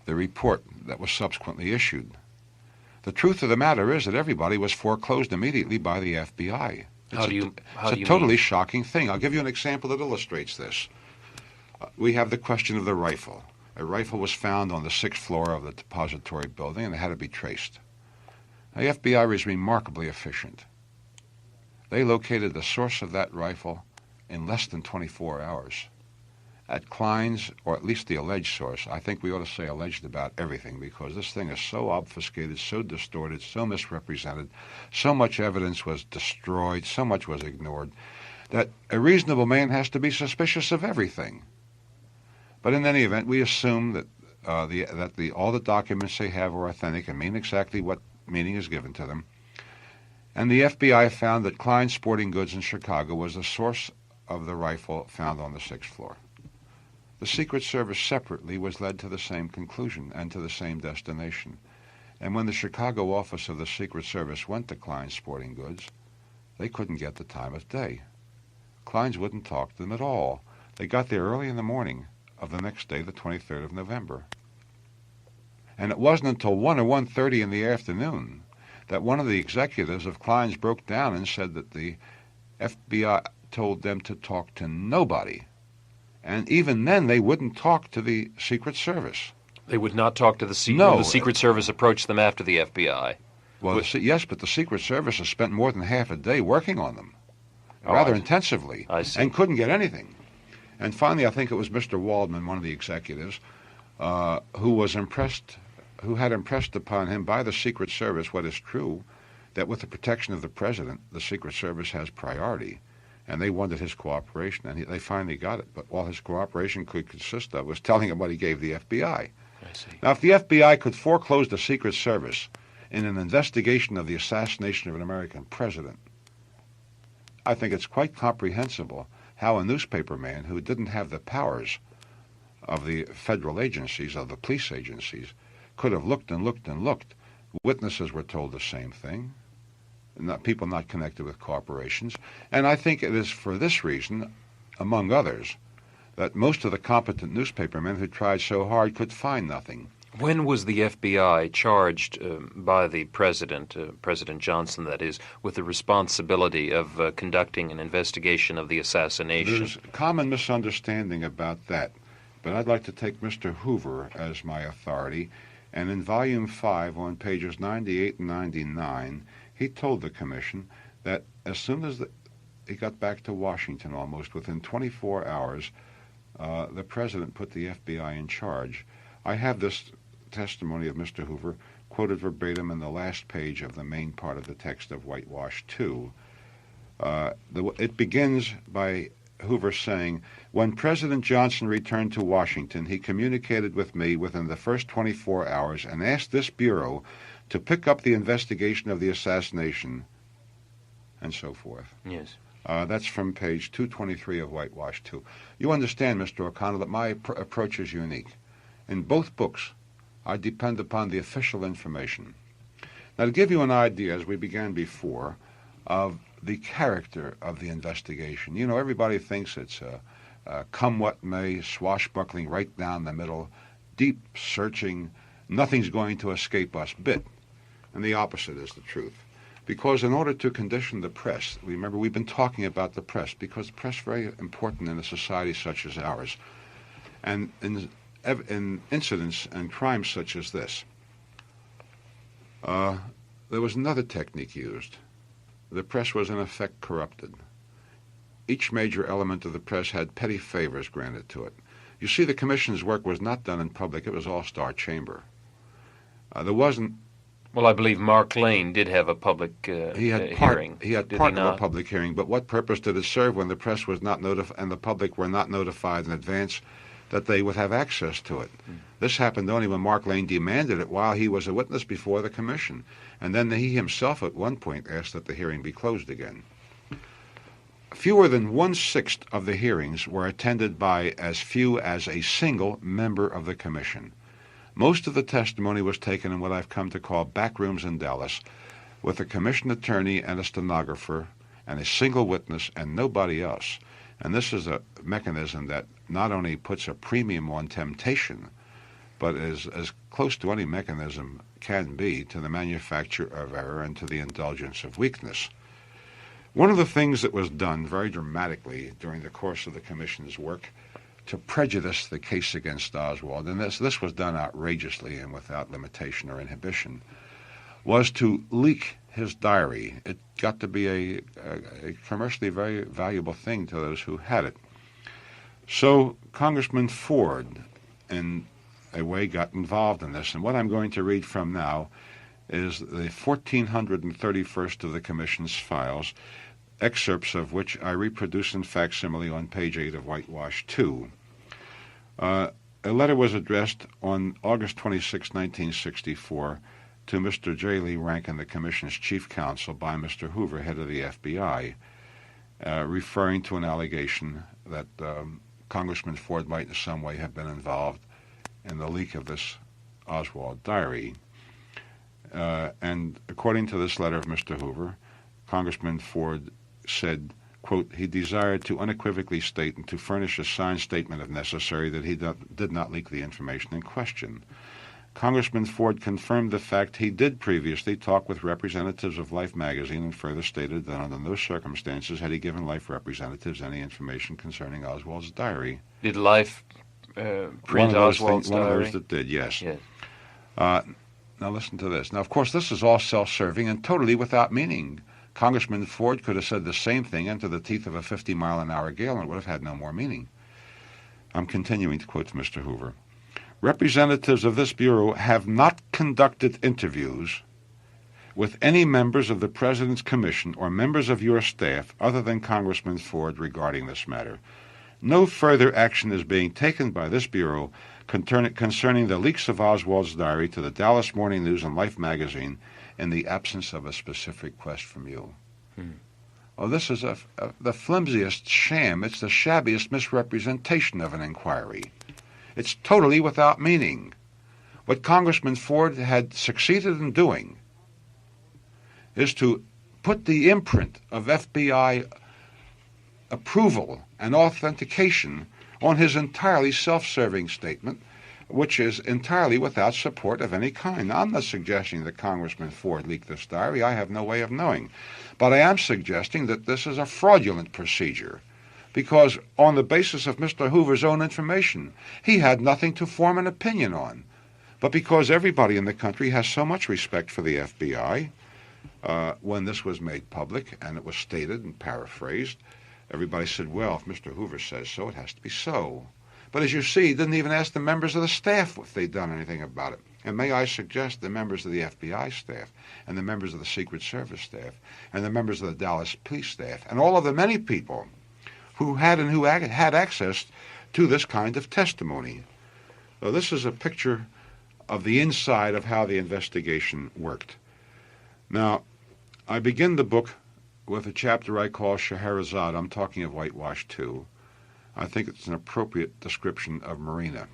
the report that was subsequently issued. The truth of the matter is that everybody was foreclosed immediately by the FBI. It's a totally shocking thing. I'll give you an example that illustrates this. We have the question of the rifle. A rifle was found on the 6th floor of the depository building, and it had to be traced. The FBI was remarkably efficient. They located the source of that rifle in less than 24 hours. At Klein's, or at least the alleged source, I think we ought to say alleged about everything, because this thing is so obfuscated, so distorted, so misrepresented, so much evidence was destroyed, so much was ignored, that a reasonable man has to be suspicious of everything. But in any event, we assume that all the documents they have are authentic and mean exactly what meaning is given to them. And the FBI found that Klein's Sporting Goods in Chicago was the source of the rifle found on the 6th floor. The Secret Service separately was led to the same conclusion and to the same destination. And when the Chicago office of the Secret Service went to Klein's Sporting Goods, they couldn't get the time of day. Klein's wouldn't talk to them at all. They got there early in the morning of the next day, the 23rd of November. And it wasn't until 1 or 1:30 in the afternoon that one of the executives of Klein's broke down and said that the FBI told them to talk to nobody. And even then, they wouldn't talk to the Secret Service. They would not talk to the Secret No. The Secret Service approached them after the FBI. Well, yes, but the Secret Service has spent more than half a day working on them, rather intensively, I see. and couldn't get anything. And finally, I think it was Mr. Waldman, one of the executives, who had impressed upon him by the Secret Service what is true, that with the protection of the president, the Secret Service has priority, and they wanted his cooperation, and they finally got it. But all his cooperation could consist of was telling him what he gave the FBI. I see. Now, if the FBI could foreclose the Secret Service in an investigation of the assassination of an American president, I think it's quite comprehensible how a newspaper man who didn't have the powers of the federal agencies, of the police agencies, could have looked and looked and looked. Witnesses were told the same thing, people not connected with corporations. And I think it is for this reason, among others, that most of the competent newspapermen who tried so hard could find nothing. When was the FBI charged by the president, President Johnson, that is, with the responsibility of conducting an investigation of the assassination? There's common misunderstanding about that, but I'd like to take Mr. Hoover as my authority, and in Volume 5 on pages 98 and 99, he told the Commission that as soon as he got back to Washington, almost within 24 hours, the president put the FBI in charge. I have this testimony of Mr. Hoover quoted verbatim in the last page of the main part of the text of Whitewash 2. It begins by Hoover saying, "When President Johnson returned to Washington, he communicated with me within the first 24 hours and asked this Bureau to pick up the investigation of the assassination," and so forth. Yes. That's from page 223 of Whitewash 2. You understand, Mr. O'Connell, that my approach is unique. In both books, I depend upon the official information. Now, to give you an idea, as we began before, of the character of the investigation. You know, everybody thinks it's come what may, swashbuckling right down the middle, deep searching, nothing's going to escape us bit. And the opposite is the truth. Because in order to condition the press, remember we've been talking about the press, because the press is very important in a society such as ours. And in incidents and crimes such as this, there was another technique used. The press was in effect corrupted. Each major element of the press had petty favors granted to it. You see, the Commission's work was not done in public. It was all star chamber. There wasn't... Well, I believe Mark Lane did have a public hearing. He had part of a public hearing, but what purpose did it serve when the press was not notified and the public were not notified in advance that they would have access to it? This happened only when Mark Lane demanded it while he was a witness before the Commission. And then he himself at one point asked that the hearing be closed again. Fewer than 1/6 of the hearings were attended by as few as a single member of the Commission. Most of the testimony was taken in what I've come to call back rooms in Dallas, with a Commission attorney and a stenographer and a single witness and nobody else. And this is a mechanism that not only puts a premium on temptation, but is as close to any mechanism can be to the manufacture of error and to the indulgence of weakness. One of the things that was done very dramatically during the course of the Commission's work to prejudice the case against Oswald, and this was done outrageously and without limitation or inhibition, was to leak his diary. It got to be a commercially very valuable thing to those who had it. So Congressman Ford, in a way, got involved in this, and what I'm going to read from now is the 1431st of the Commission's files, excerpts of which I reproduce in facsimile on page 8 of Whitewash 2. A letter was addressed on August 26, 1964, to Mr. J. Lee Rankin, the Commission's chief counsel, by Mr. Hoover, head of the FBI, referring to an allegation that Congressman Ford might in some way have been involved in the leak of this Oswald diary. And according to this letter of Mr. Hoover, Congressman Ford said, quote, he desired to unequivocally state and to furnish a signed statement if necessary that he did not leak the information in question. Congressman Ford confirmed the fact he did previously talk with representatives of Life magazine and further stated that under no circumstances had he given Life representatives any information concerning Oswald's diary. Did Life print Oswald's diary? One of those that did, yes. Yes. Now listen to this. Now, of course, this is all self-serving and totally without meaning. Congressman Ford could have said the same thing into the teeth of a 50-mile-an-hour gale and it would have had no more meaning. I'm continuing to quote Mr. Hoover. representatives of this Bureau have not conducted interviews with any members of the President's Commission or members of your staff other than Congressman Ford regarding this matter. No further action is being taken by this Bureau concerning the leaks of Oswald's diary to the Dallas Morning News and Life magazine in the absence of a specific request from you. Oh, this is the flimsiest sham. It's the shabbiest misrepresentation of an inquiry. It's totally without meaning. What Congressman Ford had succeeded in doing is to put the imprint of FBI approval and authentication on his entirely self-serving statement, which is entirely without support of any kind. Now, I'm not suggesting that Congressman Ford leaked this diary. I have no way of knowing. But I am suggesting that this is a fraudulent procedure because on the basis of Mr. Hoover's own information, he had nothing to form an opinion on. But because everybody in the country has so much respect for the FBI, when this was made public and it was stated and paraphrased, everybody said, well, if Mr. Hoover says so, it has to be so. But as you see, he didn't even ask the members of the staff if they'd done anything about it. And may I suggest the members of the FBI staff and the members of the Secret Service staff and the members of the Dallas police staff and all of the many people who had access to this kind of testimony. So this is a picture of the inside of how the investigation worked. Now, I begin the book with a chapter I call Scheherazade. I'm talking of Whitewash 2. I think it's an appropriate description of Marina.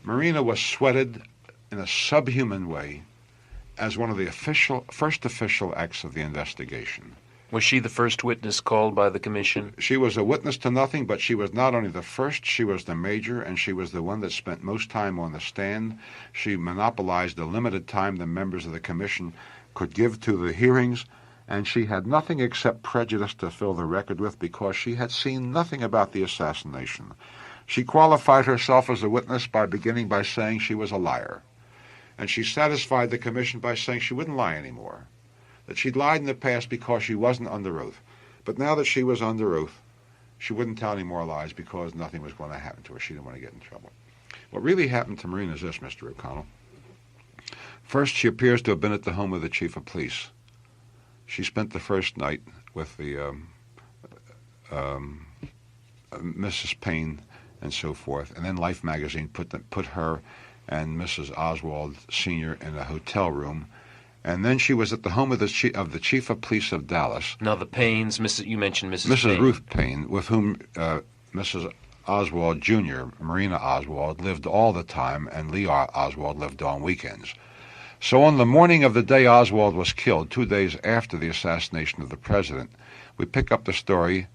Marina was sweated in a subhuman way as one of the first official acts of the investigation. Was she the first witness called by the commission? She was a witness to nothing, but she was not only the first, she was the major, and she was the one that spent most time on the stand. She monopolized the limited time the members of the commission could give to the hearings, and she had nothing except prejudice to fill the record with because she had seen nothing about the assassination. She qualified herself as a witness by beginning by saying she was a liar, and she satisfied the commission by saying she wouldn't lie anymore, that she'd lied in the past because she wasn't under oath. But now that she was under oath, she wouldn't tell any more lies because nothing was going to happen to her. She didn't want to get in trouble. What really happened to Marina is this, Mr. O'Connell. First, she appears to have been at the home of the chief of police. She spent the first night with the Mrs. Payne and so forth, and then Life magazine put her and Mrs. Oswald Sr. in a hotel room, and then she was at the home of the chief of police of Dallas. Now the Paynes, you mentioned Mrs. Mrs. Payne. Ruth Payne, with whom Mrs. Oswald Jr., Marina Oswald, lived all the time, and Lee Oswald lived on weekends. So on the morning of the day Oswald was killed, 2 days after the assassination of the president, we pick up the story.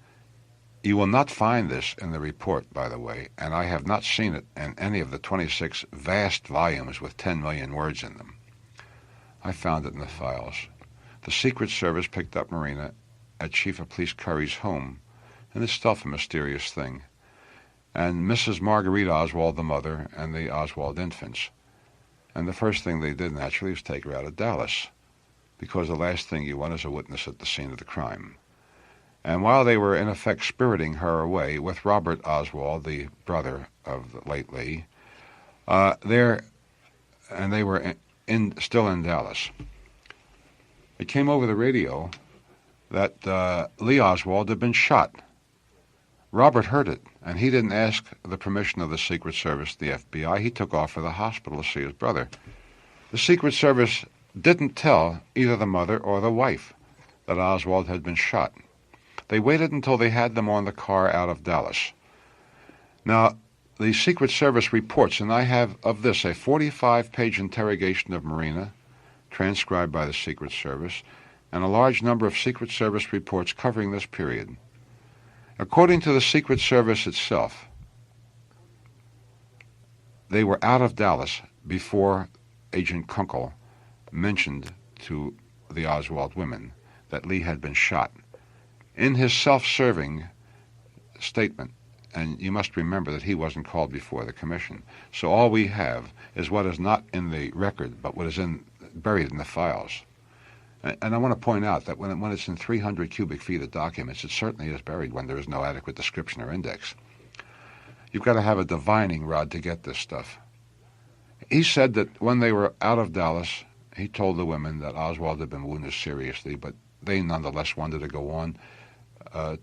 You will not find this in the report, by the way, and I have not seen it in any of the 26 vast volumes with 10 million words in them. I found it in the files. The Secret Service picked up Marina at Chief of Police Curry's home, and it's still a mysterious thing, and Mrs. Marguerite Oswald, the mother, and the Oswald infants. And the first thing they did, naturally, was take her out of Dallas, because the last thing you want is a witness at the scene of the crime. And while they were, in effect, spiriting her away with Robert Oswald, the brother of the late Lee, they were still in Dallas. It came over the radio that Lee Oswald had been shot. Robert heard it, and he didn't ask the permission of the Secret Service, the FBI. He took off for the hospital to see his brother. The Secret Service didn't tell either the mother or the wife that Oswald had been shot. They waited until they had them on the car out of Dallas. Now, the Secret Service reports, and I have of this a 45-page interrogation of Marina, transcribed by the Secret Service, and a large number of Secret Service reports covering this period. According to the Secret Service itself, they were out of Dallas before Agent Kunkel mentioned to the Oswald women that Lee had been shot. In his self-serving statement, and you must remember that he wasn't called before the commission, so all we have is what is not in the record, but what is buried in the files. And I want to point out that when it's in 300 cubic feet of documents, it certainly is buried when there is no adequate description or index. You've got to have a divining rod to get this stuff. He said that when they were out of Dallas, he told the women that Oswald had been wounded seriously, but they nonetheless wanted to go on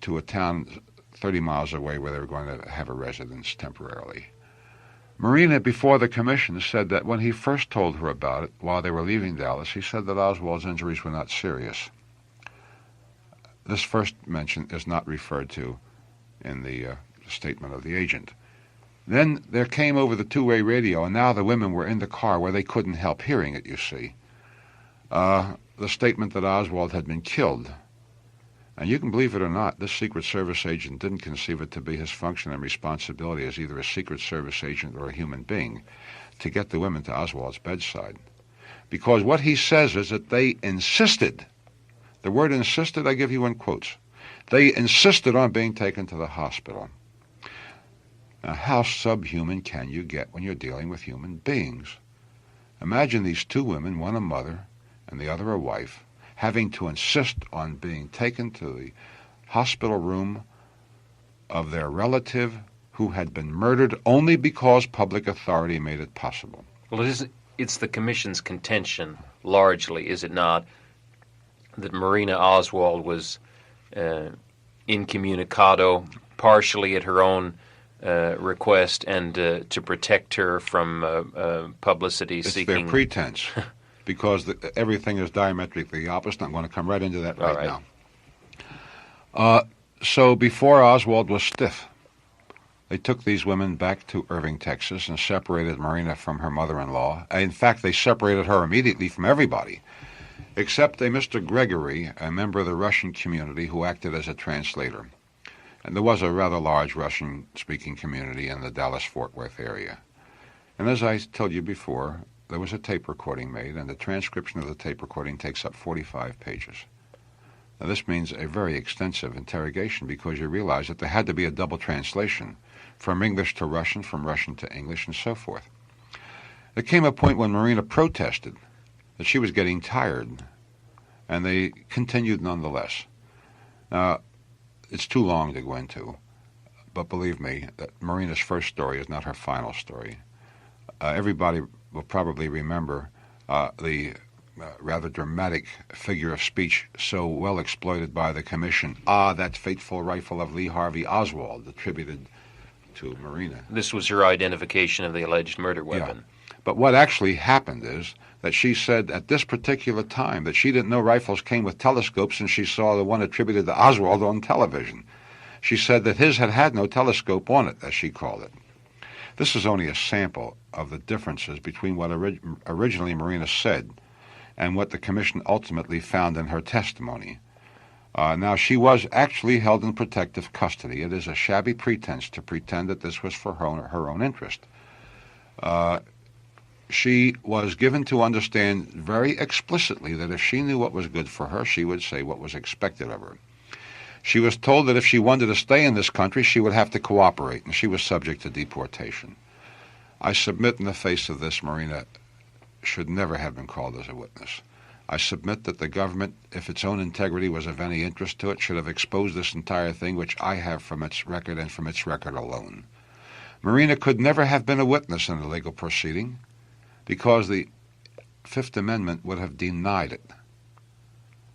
to a town 30 miles away where they were going to have a residence temporarily. Marina, before the commission, said that when he first told her about it, while they were leaving Dallas, he said that Oswald's injuries were not serious. This first mention is not referred to in the statement of the agent. Then there came over the two-way radio, and now the women were in the car where they couldn't help hearing it, you see. The statement that Oswald had been killed. And you can believe it or not, this Secret Service agent didn't conceive it to be his function and responsibility as either a Secret Service agent or a human being to get the women to Oswald's bedside. Because what he says is that they insisted, the word insisted I give you in quotes, they insisted on being taken to the hospital. Now, how subhuman can you get when you're dealing with human beings? Imagine these two women, one a mother and the other a wife, having to insist on being taken to the hospital room of their relative who had been murdered only because public authority made it possible. Well, it's the Commission's contention, largely, is it not, that Marina Oswald was incommunicado, partially at her own request, and to protect her from publicity seeking. It's their pretense. Because everything is diametrically opposite. I'm going to come right into that right now. So before Oswald was stiff, they took these women back to Irving, Texas, and separated Marina from her mother-in-law. In fact, they separated her immediately from everybody, except a Mr. Gregory, a member of the Russian community, who acted as a translator. And there was a rather large Russian-speaking community in the Dallas-Fort Worth area. And as I told you before, there was a tape recording made, and the transcription of the tape recording takes up 45 pages. Now, this means a very extensive interrogation because you realize that there had to be a double translation from English to Russian, from Russian to English, and so forth. There came a point when Marina protested that she was getting tired, and they continued nonetheless. Now, it's too long to go into, but believe me, that Marina's first story is not her final story. Everybody will probably remember the rather dramatic figure of speech so well exploited by the Commission. That fateful rifle of Lee Harvey Oswald, attributed to Marina. This was her identification of the alleged murder weapon. Yeah. But what actually happened is that she said at this particular time that she didn't know rifles came with telescopes, and she saw the one attributed to Oswald on television. She said that his had no telescope on it, as she called it. This is only a sample of the differences between what originally Marina said and what the Commission ultimately found in her testimony. Now, she was actually held in protective custody. It is a shabby pretense to pretend that this was for her own interest. She was given to understand very explicitly that if she knew what was good for her, she would say what was expected of her. She was told that if she wanted to stay in this country, she would have to cooperate, and she was subject to deportation. I submit in the face of this, Marina should never have been called as a witness. I submit that the government, if its own integrity was of any interest to it, should have exposed this entire thing, which I have from its record and from its record alone. Marina could never have been a witness in a legal proceeding because the Fifth Amendment would have denied it.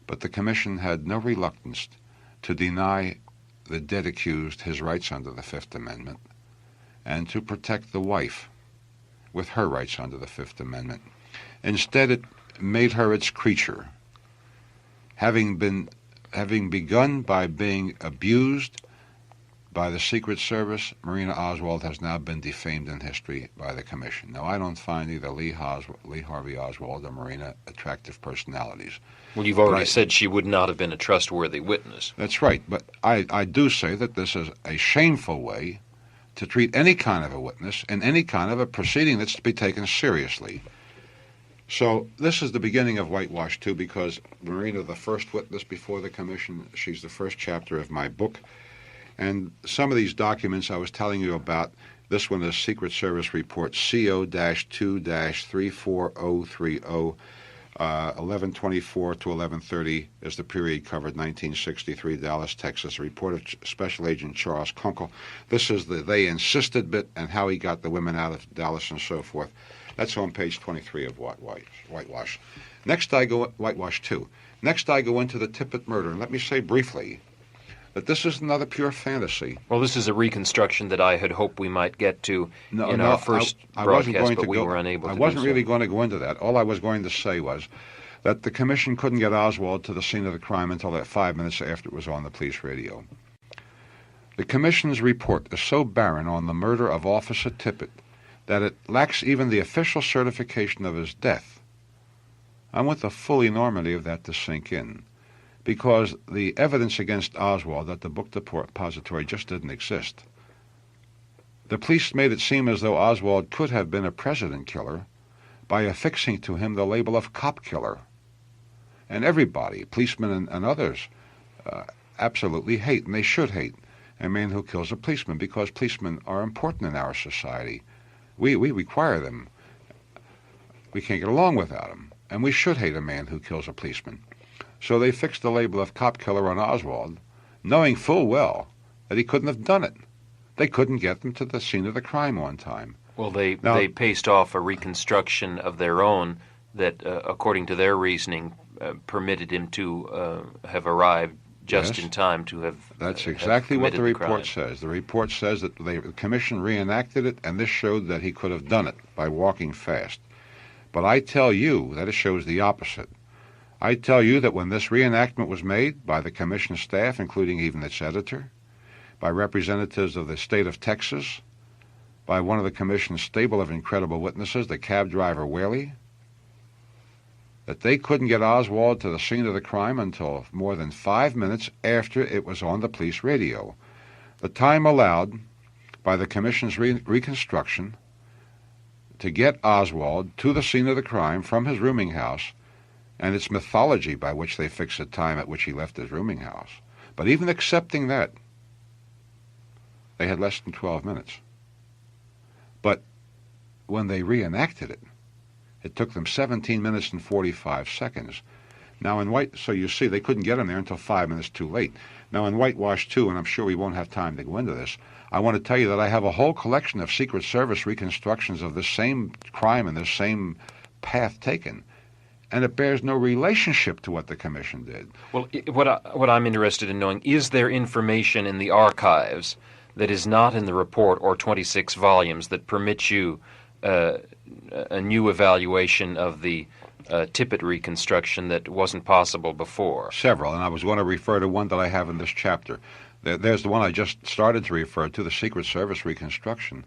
But the Commission had no reluctance to deny the dead accused his rights under the Fifth Amendment and to protect the wife with her rights under the Fifth Amendment. Instead, it made her its creature. Having begun by being abused by the Secret Service, Marina Oswald has now been defamed in history by the Commission. Now, I don't find either Lee Harvey Oswald or Marina attractive personalities. Well, you've already said she would not have been a trustworthy witness. That's right, but I do say that this is a shameful way to treat any kind of a witness in any kind of a proceeding that's to be taken seriously. So this is the beginning of Whitewash, too, because Marina, the first witness before the Commission, she's the first chapter of my book. And some of these documents I was telling you about, this one is Secret Service Report CO-2-34030, 1124 to 1130 is the period covered, 1963, Dallas, Texas. A report of Special Agent Charles Kunkel. This is the they insisted bit and how he got the women out of Dallas and so forth. That's on page 23 of Whitewash. Next I go, Whitewash 2. Next I go into the Tippit murder, and let me say briefly that this is another pure fantasy. Well, this is a reconstruction that I had hoped we might get to in our first I wasn't broadcast, going but to we go, were unable I to wasn't do really so. going to go into that. All I was going to say was that the commission couldn't get Oswald to the scene of the crime until 5 minutes after it was on the police radio. The commission's report is so barren on the murder of Officer Tippit that it lacks even the official certification of his death. I want the full enormity of that to sink in, because the evidence against Oswald at the book depository just didn't exist. The police made it seem as though Oswald could have been a president killer by affixing to him the label of cop killer. And everybody, policemen and others, absolutely hate, and they should hate, a man who kills a policeman, because policemen are important in our society. We require them. We can't get along without them, and we should hate a man who kills a policeman. So they fixed the label of cop killer on Oswald, knowing full well that he couldn't have done it. They couldn't get them to the scene of the crime on time. Well, they paced off a reconstruction of their own that, according to their reasoning, permitted him to have arrived just in time to have. That's exactly what the report crime. says. The report says that the commission reenacted it, and this showed that he could have done it by walking fast. But I tell you that it shows the opposite. I tell you that when this reenactment was made by the commission staff, including even its editor, by representatives of the state of Texas, by one of the commission's stable of incredible witnesses, the cab driver Whaley, that they couldn't get Oswald to the scene of the crime until more than 5 minutes after it was on the police radio. The time allowed by the commission's reconstruction to get Oswald to the scene of the crime from his rooming house, and its mythology by which they fix the time at which he left his rooming house. But even accepting that, they had less than 12 minutes. But when they reenacted it, it took them 17 minutes and 45 seconds. Now so you see, they couldn't get him there until 5 minutes too late. Now in Whitewash 2, and I'm sure we won't have time to go into this, I want to tell you that I have a whole collection of Secret Service reconstructions of the same crime and the same path taken. And it bears no relationship to what the commission did. Well, what I'm interested in knowing, is there information in the archives that is not in the report or 26 volumes that permits you a new evaluation of the Tippit reconstruction that wasn't possible before? Several, and I was going to refer to one that I have in this chapter. There's the one I just started to refer to, the Secret Service reconstruction.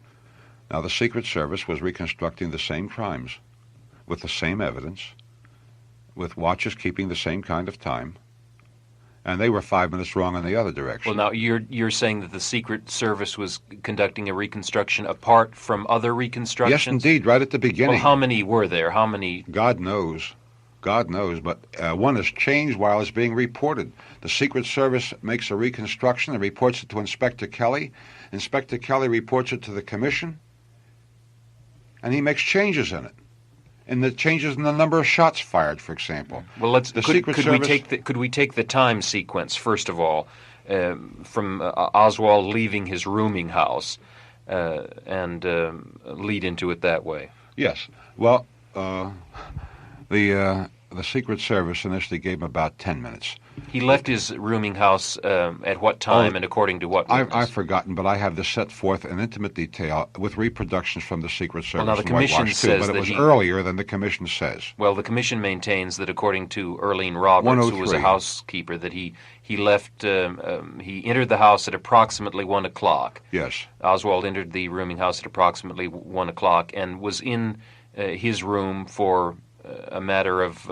Now, the Secret Service was reconstructing the same crimes with the same evidence, with watches keeping the same kind of time, and they were 5 minutes wrong in the other direction. Well, now you're saying that the Secret Service was conducting a reconstruction apart from other reconstructions? Yes, indeed, right at the beginning. Well, how many were there? How many? God knows. God knows, but one has changed while it's being reported. The Secret Service makes a reconstruction and reports it to Inspector Kelly. Inspector Kelly reports it to the Commission, and he makes changes in it. And the changes in the number of shots fired, for example. Well, could we take the time sequence first of all, from Oswald leaving his rooming house, and lead into it that way? Yes. Well, the Secret Service initially gave him about 10 minutes. He left his rooming house at what time and according to what witness? I've forgotten, but I have this set forth in intimate detail with reproductions from the Secret Service. Well, now the Commission says but it was earlier than the Commission says. Well, the Commission maintains that according to Earlene Roberts, who was a housekeeper, that he left, he entered the house at approximately 1 o'clock. Yes. Oswald entered the rooming house at approximately 1 o'clock and was in his room for a matter of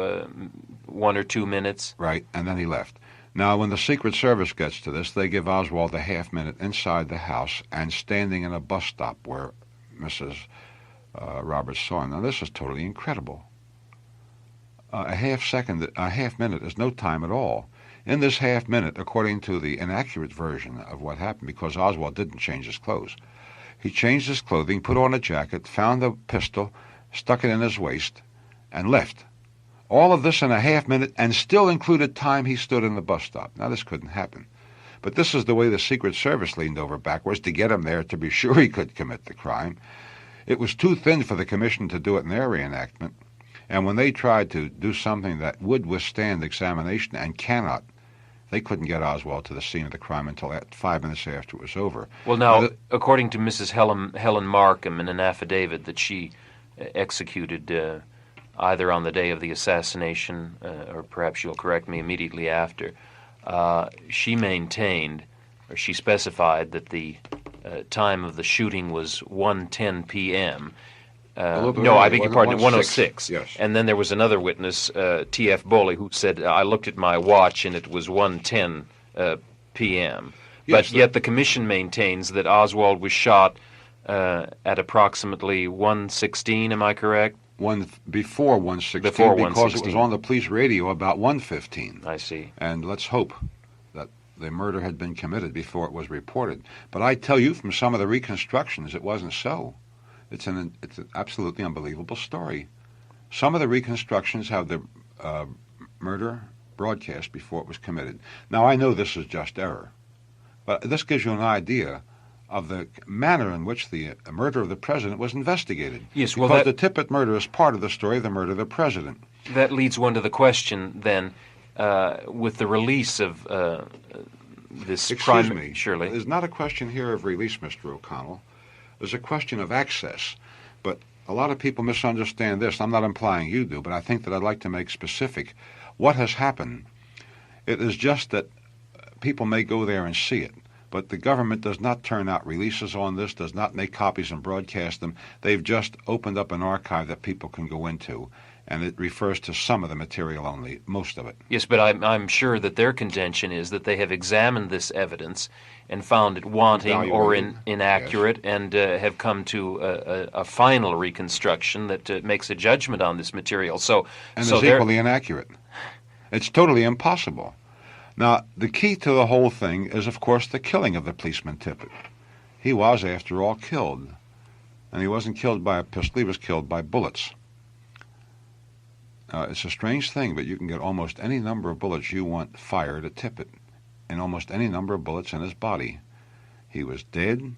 1 or 2 minutes. Right, and then he left. Now, when the Secret Service gets to this, they give Oswald a half minute inside the house and standing in a bus stop where Mrs. Roberts saw him. Now, this is totally incredible. A half minute is no time at all. In this half minute, according to the inaccurate version of what happened, because Oswald didn't change his clothes, he changed his clothing, put on a jacket, found the pistol, stuck it in his waist, and left. All of this in a half minute, and still included time he stood in the bus stop. Now, this couldn't happen. But this is the way the Secret Service leaned over backwards to get him there to be sure he could commit the crime. It was too thin for the commission to do it in their reenactment. And when they tried to do something that would withstand examination and cannot, they couldn't get Oswald to the scene of the crime until 5 minutes after it was over. Well, now, according to Mrs. Helen Markham in an affidavit that she executed either on the day of the assassination, or perhaps you'll correct me, immediately after, she maintained, or she specified that the time of the shooting was 1:10 p.m., no, I beg your pardon, 1:06. Yes. And then there was another witness, T.F. Boley, who said, I looked at my watch and it was 1:10 p.m. Yes, But yet the commission maintains that Oswald was shot at approximately 1:16, am I correct? Before 1:16, Before because 1:16. it was on the police radio about 1:15. I see. And let's hope that the murder had been committed before it was reported. But I tell you from some of the reconstructions, it wasn't so. It's an absolutely unbelievable story. Some of the reconstructions have the murder broadcast before it was committed. Now, I know this is just error, but this gives you an idea of the manner in which the murder of the president was investigated. Yes, well, because the Tippit murder is part of the story of the murder of the president. That leads one to the question, then, with the release of this Excuse me. Surely. There's not a question here of release, Mr. O'Connell. There's a question of access. But a lot of people misunderstand this. I'm not implying you do, but I think that I'd like to make specific what has happened. It is just that people may go there and see it, but the government does not turn out releases on this, does not make copies and broadcast them. They've just opened up an archive that people can go into, and it refers to some of the material only, most of it. Yes, but I'm sure that their contention is that they have examined this evidence and found it wanting or inaccurate, yes, and have come to a final reconstruction that makes a judgment on this material. And is equally inaccurate. It's totally impossible. Now, the key to the whole thing is, of course, the killing of the policeman Tippit. He was, after all, killed. And he wasn't killed by a pistol, he was killed by bullets. It's a strange thing, but you can get almost any number of bullets you want fired at Tippit, and almost any number of bullets in his body. He was dead.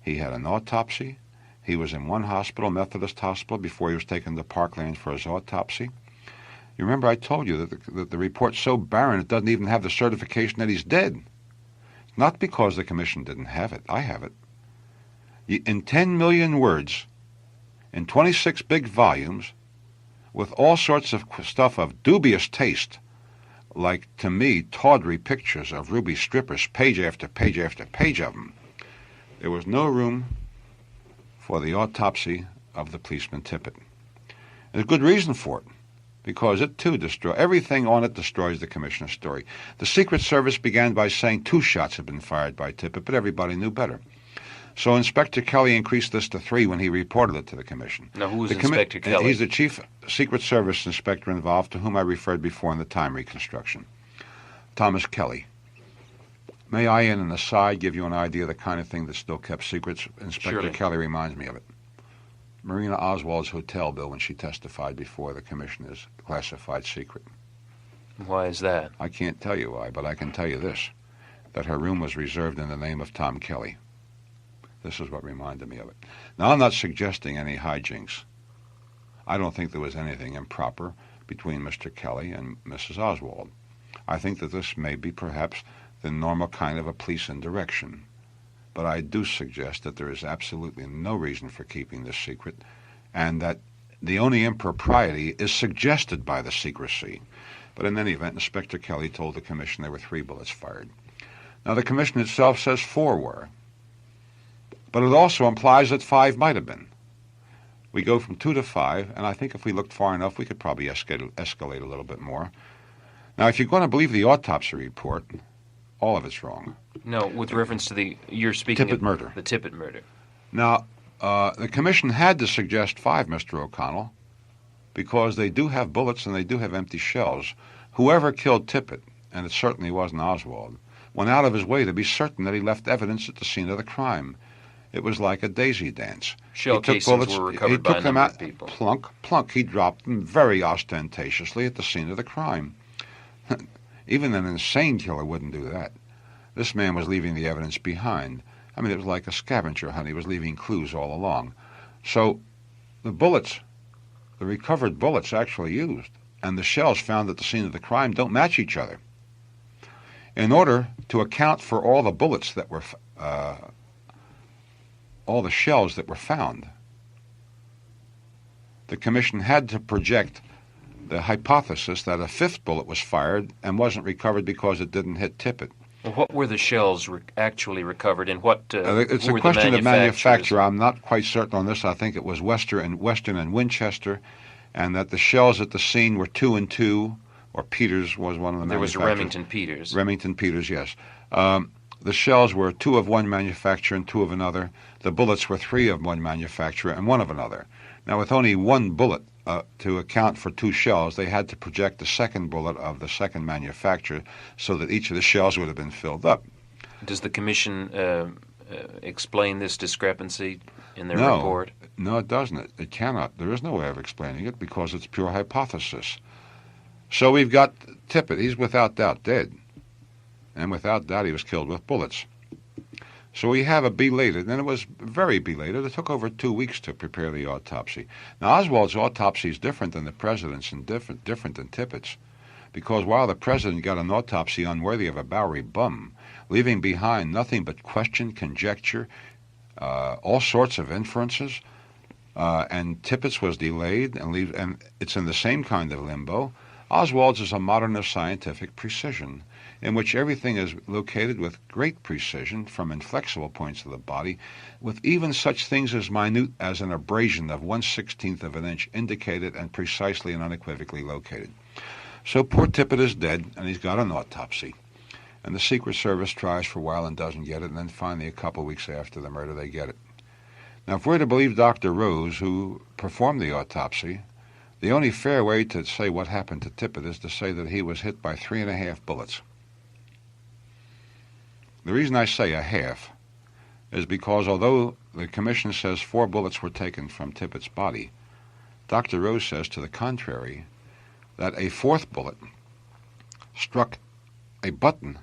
He had an autopsy. He was in one hospital, Methodist Hospital, before he was taken to Parkland for his autopsy. You remember I told you that the report's so barren it doesn't even have the certification that he's dead. Not because the commission didn't have it. I have it. In 10 million words, in 26 big volumes, with all sorts of stuff of dubious taste, like, to me, tawdry pictures of ruby strippers, page after page after page of them. There was no room for the autopsy of the policeman Tippit. There's a good reason for it, because it, too, everything on it destroys the commissioner's story. The Secret Service began by saying 2 shots had been fired by Tippit, but everybody knew better. So Inspector Kelly increased this to 3 when he reported it to the commission. Now, who is Inspector Kelly? He's the chief Secret Service inspector involved, to whom I referred before in the time reconstruction. Thomas Kelly. May I, in an aside, give you an idea of the kind of thing that's still kept secrets? Inspector Surely. Kelly reminds me of it. Marina Oswald's hotel bill when she testified before the commission is classified secret. Why is that? I can't tell you why, but I can tell you this, that her room was reserved in the name of Tom Kelly. This is what reminded me of it. Now, I'm not suggesting any hijinks. I don't think there was anything improper between Mr. Kelly and Mrs. Oswald. I think that this may be perhaps the normal kind of a police indirection. But I do suggest that there is absolutely no reason for keeping this secret, and that the only impropriety is suggested by the secrecy. But in any event, Inspector Kelly told the commission there were 3 bullets fired. Now, the commission itself says 4 were. But it also implies that 5 might have been. We go from 2 to 5, and I think if we looked far enough, we could probably escalate a little bit more. Now, if you're going to believe the autopsy report, all of it's wrong. No, with reference to you're speaking Tippit of murder. The Tippit murder. Now, the commission had to suggest 5, Mr. O'Connell, because they do have bullets and they do have empty shells. Whoever killed Tippit, and it certainly wasn't Oswald, went out of his way to be certain that he left evidence at the scene of the crime. It was like a daisy dance. Shell casings were recovered by a number of people. Plunk, plunk. He dropped them very ostentatiously at the scene of the crime. Even an insane killer wouldn't do that. This man was leaving the evidence behind. I mean, it was like a scavenger hunt. He was leaving clues all along. So the bullets, the recovered bullets actually used, and the shells found at the scene of the crime don't match each other. In order to account for all the bullets that were, all the shells that were found, the commission had to project the hypothesis that a fifth bullet was fired and wasn't recovered because it didn't hit Tippit. Well, what were the shells actually recovered, and what it's who a were question the of manufacturer. I'm not quite certain on this. I think it was Western and Winchester, and that the shells at the scene were 2 and 2, or Peters was one of the There was manufacturers. Remington Peters. Remington Peters, yes. The shells were 2 of one manufacturer and 2 of another. The bullets were 3 of one manufacturer and 1 of another. Now, with only 1 bullet to account for 2 shells, they had to project the second bullet of the second manufacturer so that each of the shells would have been filled up. Does the commission explain this discrepancy in their report? No, it doesn't. It cannot. There is no way of explaining it because it's pure hypothesis. So we've got Tippit. He's without doubt dead. And without doubt he was killed with bullets. So we have a belated, and it was very belated. It took over 2 weeks to prepare the autopsy. Now, Oswald's autopsy is different than the president's and different than Tippit's, because while the president got an autopsy unworthy of a Bowery bum, leaving behind nothing but question, conjecture, all sorts of inferences, and Tippit's was delayed, and it's in the same kind of limbo, Oswald's is a modern of scientific precision, in which everything is located with great precision from inflexible points of the body, with even such things as minute as an abrasion of 1/16th of an inch indicated and precisely and unequivocally located. So poor Tippit is dead, and he's got an autopsy. And the Secret Service tries for a while and doesn't get it, and then finally a couple of weeks after the murder they get it. Now, if we're to believe Dr. Rose, who performed the autopsy, the only fair way to say what happened to Tippit is to say that he was hit by 3.5 bullets. The reason I say a half is because although the commission says 4 bullets were taken from Tippit's body, Dr. Rose says to the contrary, that a 4th bullet struck a button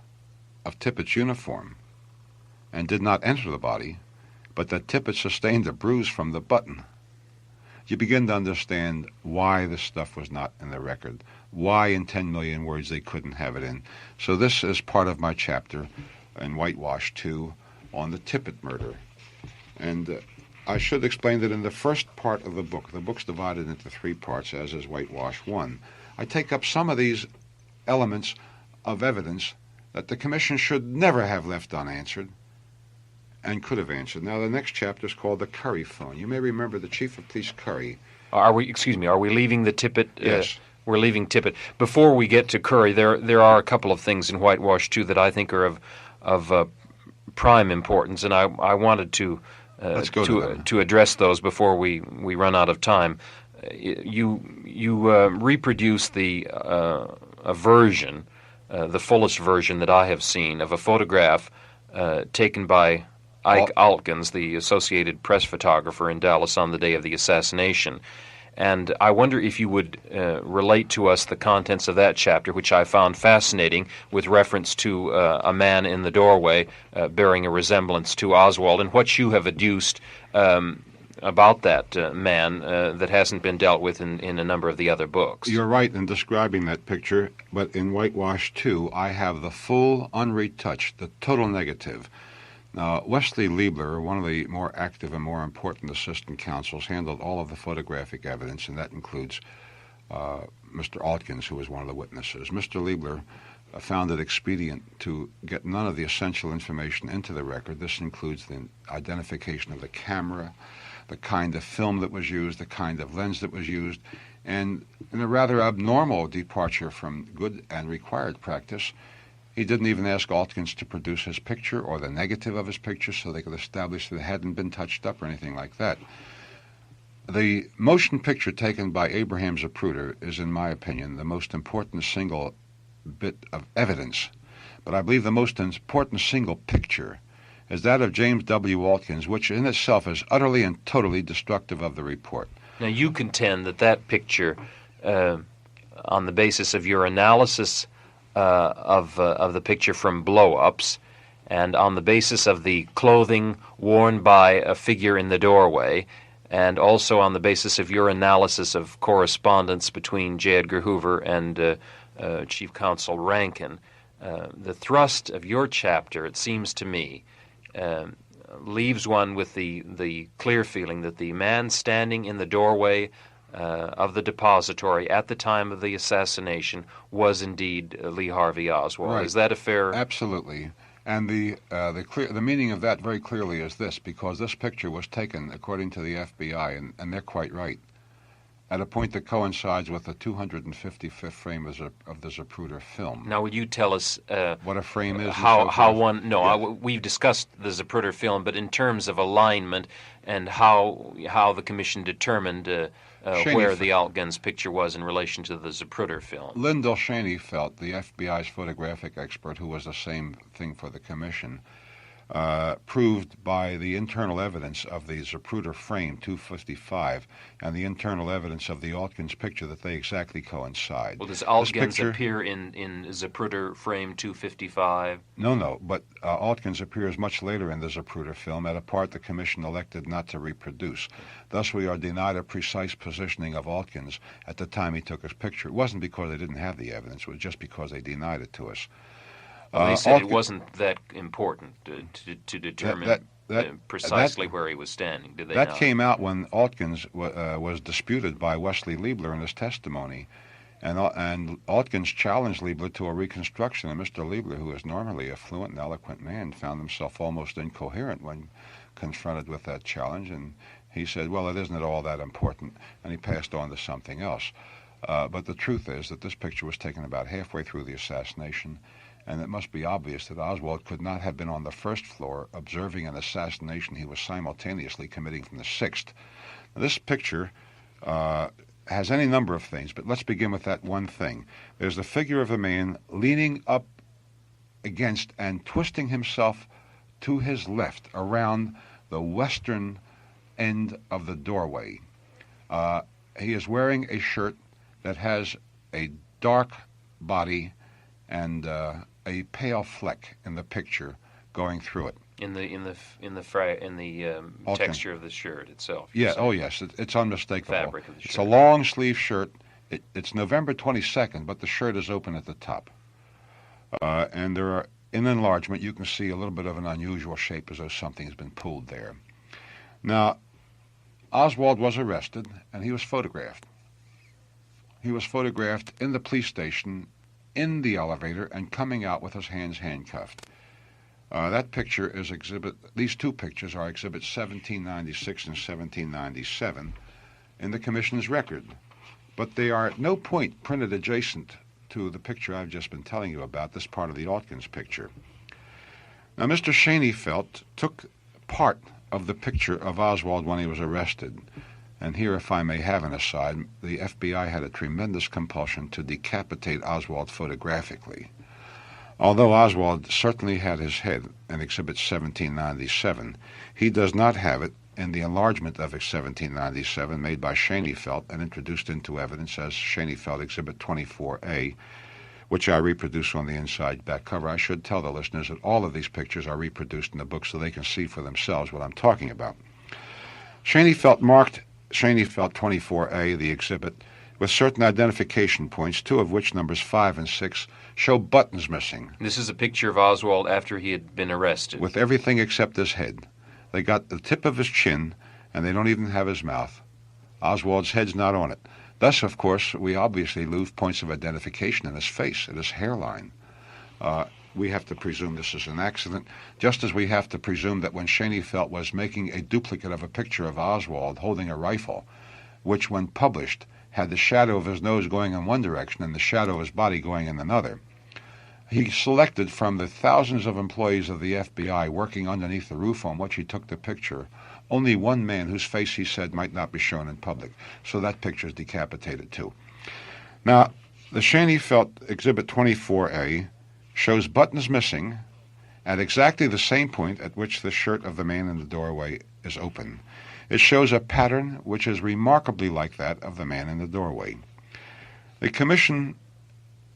of Tippit's uniform and did not enter the body, but that Tippit sustained a bruise from the button. You begin to understand why this stuff was not in the record, why in 10 million words they couldn't have it in. So this is part of my chapter in Whitewash 2 on the Tippit murder. And I should explain that in the first part of the book's divided into 3 parts, as is Whitewash 1. I take up some of these elements of evidence that the commission should never have left unanswered and could have answered. Now, the next chapter is called the Curry phone. You may remember the Chief of Police Curry. Are we leaving the Tippit? Yes. We're leaving Tippit. Before we get to Curry, there are a couple of things in Whitewash 2 that I think are of prime importance, and I wanted to address those before we run out of time. You reproduce the a version, the fullest version that I have seen of a photograph taken by Ike Alkins, the Associated Press photographer in Dallas on the day of the assassination. And I wonder if you would relate to us the contents of that chapter, which I found fascinating, with reference to a man in the doorway bearing a resemblance to Oswald, and what you have adduced about that man that hasn't been dealt with in a number of the other books. You're right in describing that picture, but in Whitewash 2, I have the full, unretouched, the total negative. Now, Wesley Liebler, one of the more active and more important assistant counsels, handled all of the photographic evidence, and that includes Mr. Alkins, who was one of the witnesses. Mr. Liebler found it expedient to get none of the essential information into the record. This includes the identification of the camera, the kind of film that was used, the kind of lens that was used, and in a rather abnormal departure from good and required practice, he didn't even ask Alkins to produce his picture or the negative of his picture so they could establish that it hadn't been touched up or anything like that. The motion picture taken by Abraham Zapruder is, in my opinion, the most important single bit of evidence. But I believe the most important single picture is that of James W. Alkins, which in itself is utterly and totally destructive of the report. Now, you contend that picture, on the basis of your analysis of the picture from blow-ups, and on the basis of the clothing worn by a figure in the doorway, and also on the basis of your analysis of correspondence between J. Edgar Hoover and Chief Counsel Rankin, the thrust of your chapter, it seems to me, leaves one with the clear feeling that the man standing in the doorway of the depository at the time of the assassination was indeed Lee Harvey Oswald. Right. Is that a fair? Absolutely. And the meaning of that very clearly is this, because this picture was taken, according to the FBI, and they're quite right, at a point that coincides with the 255th frame of the Zapruder film. Now, would you tell us what a frame is? How one? No, Yeah. we've discussed the Zapruder film, but in terms of alignment and how the commission determined where the Altgens picture was in relation to the Zapruder film. Lyndall Schoenfeld, the FBI's photographic expert, who was the same thing for the commission, proved by the internal evidence of the Zapruder frame 255 and the internal evidence of the Altgens picture that they exactly coincide. Well, does Altgens appear in Zapruder frame 255? No, but Altgens appears much later in the Zapruder film at a part the commission elected not to reproduce. Thus, we are denied a precise positioning of Altgens at the time he took his picture. It wasn't because they didn't have the evidence, it was just because they denied it to us. Well, they said it wasn't that important to determine precisely where he was standing, did they That not? came out when Altgens was disputed by Wesley Liebler in his testimony. And Altgens challenged Liebler to a reconstruction, and Mr. Liebler, who is normally a fluent and eloquent man, found himself almost incoherent when confronted with that challenge, and he said, well, it isn't at all that important, and he passed on to something else. But the truth is that this picture was taken about halfway through the assassination, and it must be obvious that Oswald could not have been on the first floor observing an assassination he was simultaneously committing from the sixth. Now, this picture has any number of things, but let's begin with that one thing. There's the figure of a man leaning up against and twisting himself to his left around the western end of the doorway. He is wearing a shirt that has a dark body and a pale fleck in the picture going through it. In the texture of the shirt itself. Yeah. Oh, yes. It's unmistakable. Fabric of the shirt. It's a long sleeve shirt. It's November 22nd, but the shirt is open at the top. And there are, in enlargement, you can see a little bit of an unusual shape as though something has been pulled there. Now, Oswald was arrested and he was photographed. He was photographed in the police station, in the elevator, and coming out with his hands handcuffed. That picture is these two pictures are exhibit 1796 and 1797 in the commission's record, but they are at no point printed adjacent to the picture I've just been telling you about, this part of the Altgens picture. Now, Mr. Schoenfeld took part of the picture of Oswald when he was arrested, and here, if I may have an aside, the FBI had a tremendous compulsion to decapitate Oswald photographically. Although Oswald certainly had his head in Exhibit 1797, he does not have it in the enlargement of 1797 made by Schoenfeld and introduced into evidence as Schoenfeld Exhibit 24A, which I reproduce on the inside back cover. I should tell the listeners that all of these pictures are reproduced in the book so they can see for themselves what I'm talking about. Schoenfeld marked Schoenfeld 24A, the exhibit, with certain identification points, two of which, numbers 5 and 6, show buttons missing. This is a picture of Oswald after he had been arrested. With everything except his head. They got the tip of his chin, and they don't even have his mouth. Oswald's head's not on it. Thus, of course, we obviously lose points of identification in his face, in his hairline. We have to presume this is an accident, just as we have to presume that when Schoenfeld was making a duplicate of a picture of Oswald holding a rifle, which when published had the shadow of his nose going in one direction and the shadow of his body going in another, he selected from the thousands of employees of the FBI working underneath the roof on which he took the picture only one man whose face he said might not be shown in public. So that picture is decapitated too. Now, the Schoenfeld Exhibit 24A shows buttons missing at exactly the same point at which the shirt of the man in the doorway is open. It shows a pattern which is remarkably like that of the man in the doorway. The commission,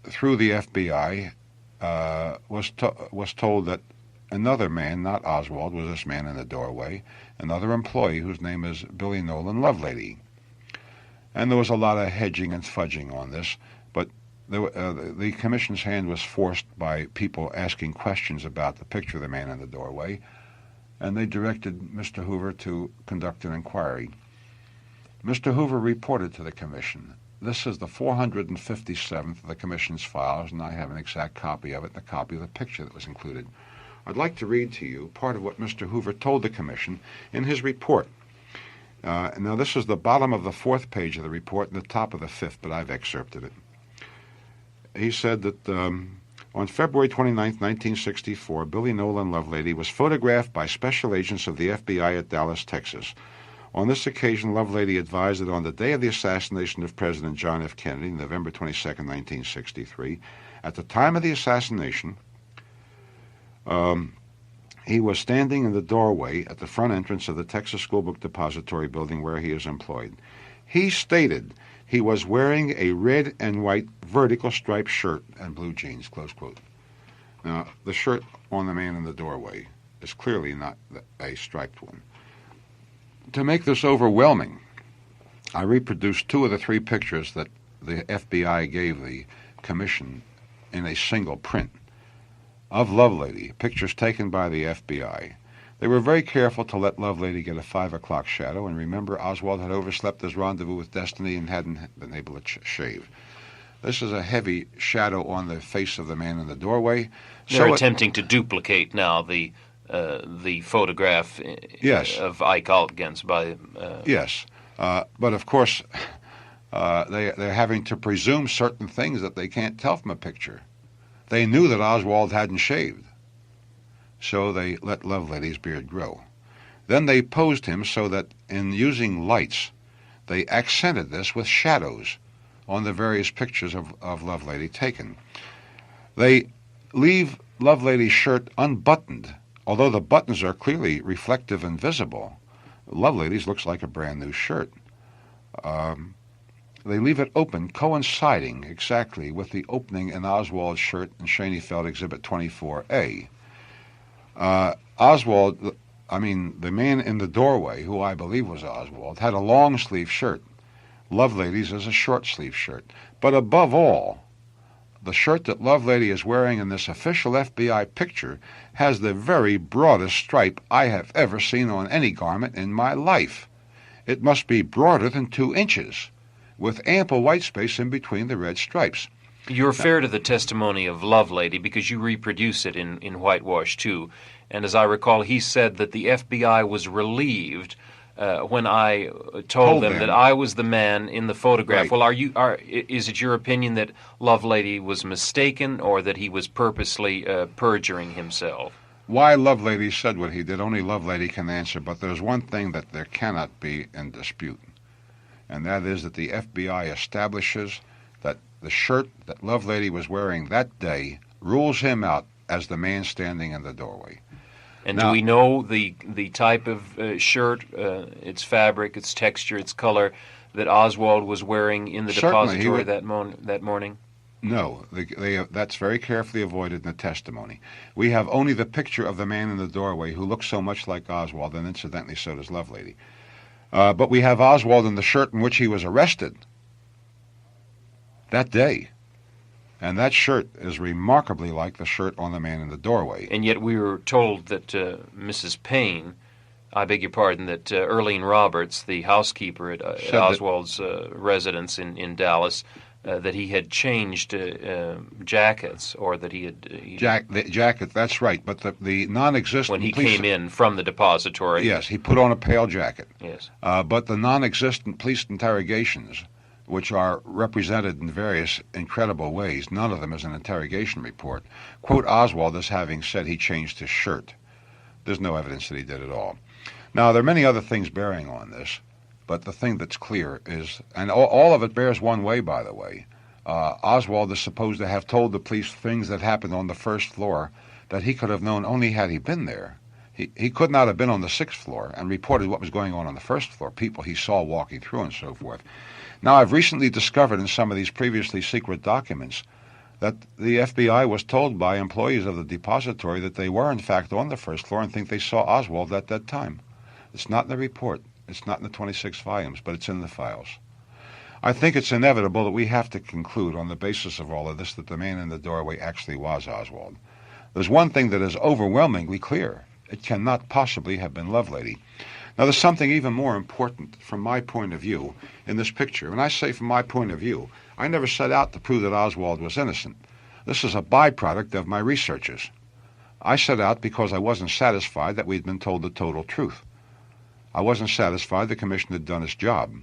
through the FBI, was told that another man, not Oswald, was this man in the doorway, another employee whose name is Billy Nolan Lovelady. And there was a lot of hedging and fudging on this, but the commission's hand was forced by people asking questions about the picture of the man in the doorway, and they directed Mr. Hoover to conduct an inquiry. Mr. Hoover reported to the commission. This is the 457th of the commission's files, and I have an exact copy of it and a copy of the picture that was included. I'd like to read to you part of what Mr. Hoover told the commission in his report. Now, this is the bottom of the 4th page of the report and the top of the 5th, but I've excerpted it. He said that on February 29, 1964, Billy Nolan Lovelady was photographed by special agents of the FBI at Dallas, Texas. On this occasion, Lovelady advised that on the day of the assassination of President John F. Kennedy, November 22, 1963, at the time of the assassination, he was standing in the doorway at the front entrance of the Texas School Book Depository building where he is employed. He stated he was wearing a red and white vertical striped shirt and blue jeans, close quote. Now, the shirt on the man in the doorway is clearly not a striped one. To make this overwhelming, I reproduced 2 of the 3 pictures that the FBI gave the commission in a single print of Lovelady, pictures taken by the FBI. They were very careful to let Lovelady get a 5 o'clock shadow, and remember, Oswald had overslept his rendezvous with Destiny and hadn't been able to shave. This is a heavy shadow on the face of the man in the doorway. They're attempting to duplicate now the photograph yes. of Ike Altgens by... Yes, but of course they're having to presume certain things that they can't tell from a picture. They knew that Oswald hadn't shaved, so they let Lovelady's beard grow. Then they posed him so that in using lights, they accented this with shadows on the various pictures of Lovelady taken. They leave Lovelady's shirt unbuttoned, although the buttons are clearly reflective and visible. Lovelady's looks like a brand new shirt. They leave it open, coinciding exactly with the opening in Oswald's shirt in Schoenfeld Exhibit 24A. The man in the doorway, who I believe was Oswald, had a long-sleeve shirt. Lovelady's is a short-sleeve shirt. But above all, the shirt that Lovelady is wearing in this official FBI picture has the very broadest stripe I have ever seen on any garment in my life. It must be broader than 2 inches, with ample white space in between the red stripes. You're fair to the testimony of Lovelady because you reproduce it in Whitewash, too. And as I recall, he said that the FBI was relieved when I told them that I was the man in the photograph. Right. Well, is it your opinion that Lovelady was mistaken or that he was purposely perjuring himself? Why Lovelady said what he did, only Lovelady can answer, but there's one thing that there cannot be in dispute, and that is that the FBI establishes that the shirt that Lovelady was wearing that day rules him out as the man standing in the doorway. And now, do we know the type of shirt, its fabric, its texture, its color that Oswald was wearing in the depository that morning? No, that's very carefully avoided in the testimony. We have only the picture of the man in the doorway who looks so much like Oswald, and incidentally so does Lovelady. But we have Oswald in the shirt in which he was arrested that day. And that shirt is remarkably like the shirt on the man in the doorway. And yet we were told that Mrs. Payne, I beg your pardon, that Earlene Roberts, the housekeeper at Oswald's residence in Dallas, that he had changed jackets, or that he had... The jacket, that's right, but the non-existent... When he came in from the depository... Yes, he put on a pale jacket. Yes. But the non-existent police interrogations, which are represented in various incredible ways, none of them is an interrogation report, quote Oswald as having said he changed his shirt. There's no evidence that he did at all. Now, there are many other things bearing on this, but the thing that's clear is, and all of it bears one way, by the way, Oswald is supposed to have told the police things that happened on the first floor that he could have known only had he been there. He could not have been on the 6th floor and reported what was going on the first floor, people he saw walking through and so forth. Now, I've recently discovered in some of these previously secret documents that the FBI was told by employees of the depository that they were, in fact, on the first floor and think they saw Oswald at that time. It's not in the report. It's not in the 26 volumes, but it's in the files. I think it's inevitable that we have to conclude on the basis of all of this that the man in the doorway actually was Oswald. There's one thing that is overwhelmingly clear. It cannot possibly have been Lovelady. Now, there's something even more important from my point of view in this picture. When I say from my point of view, I never set out to prove that Oswald was innocent. This is a byproduct of my researches. I set out because I wasn't satisfied that we'd been told the total truth. I wasn't satisfied the commission had done its job.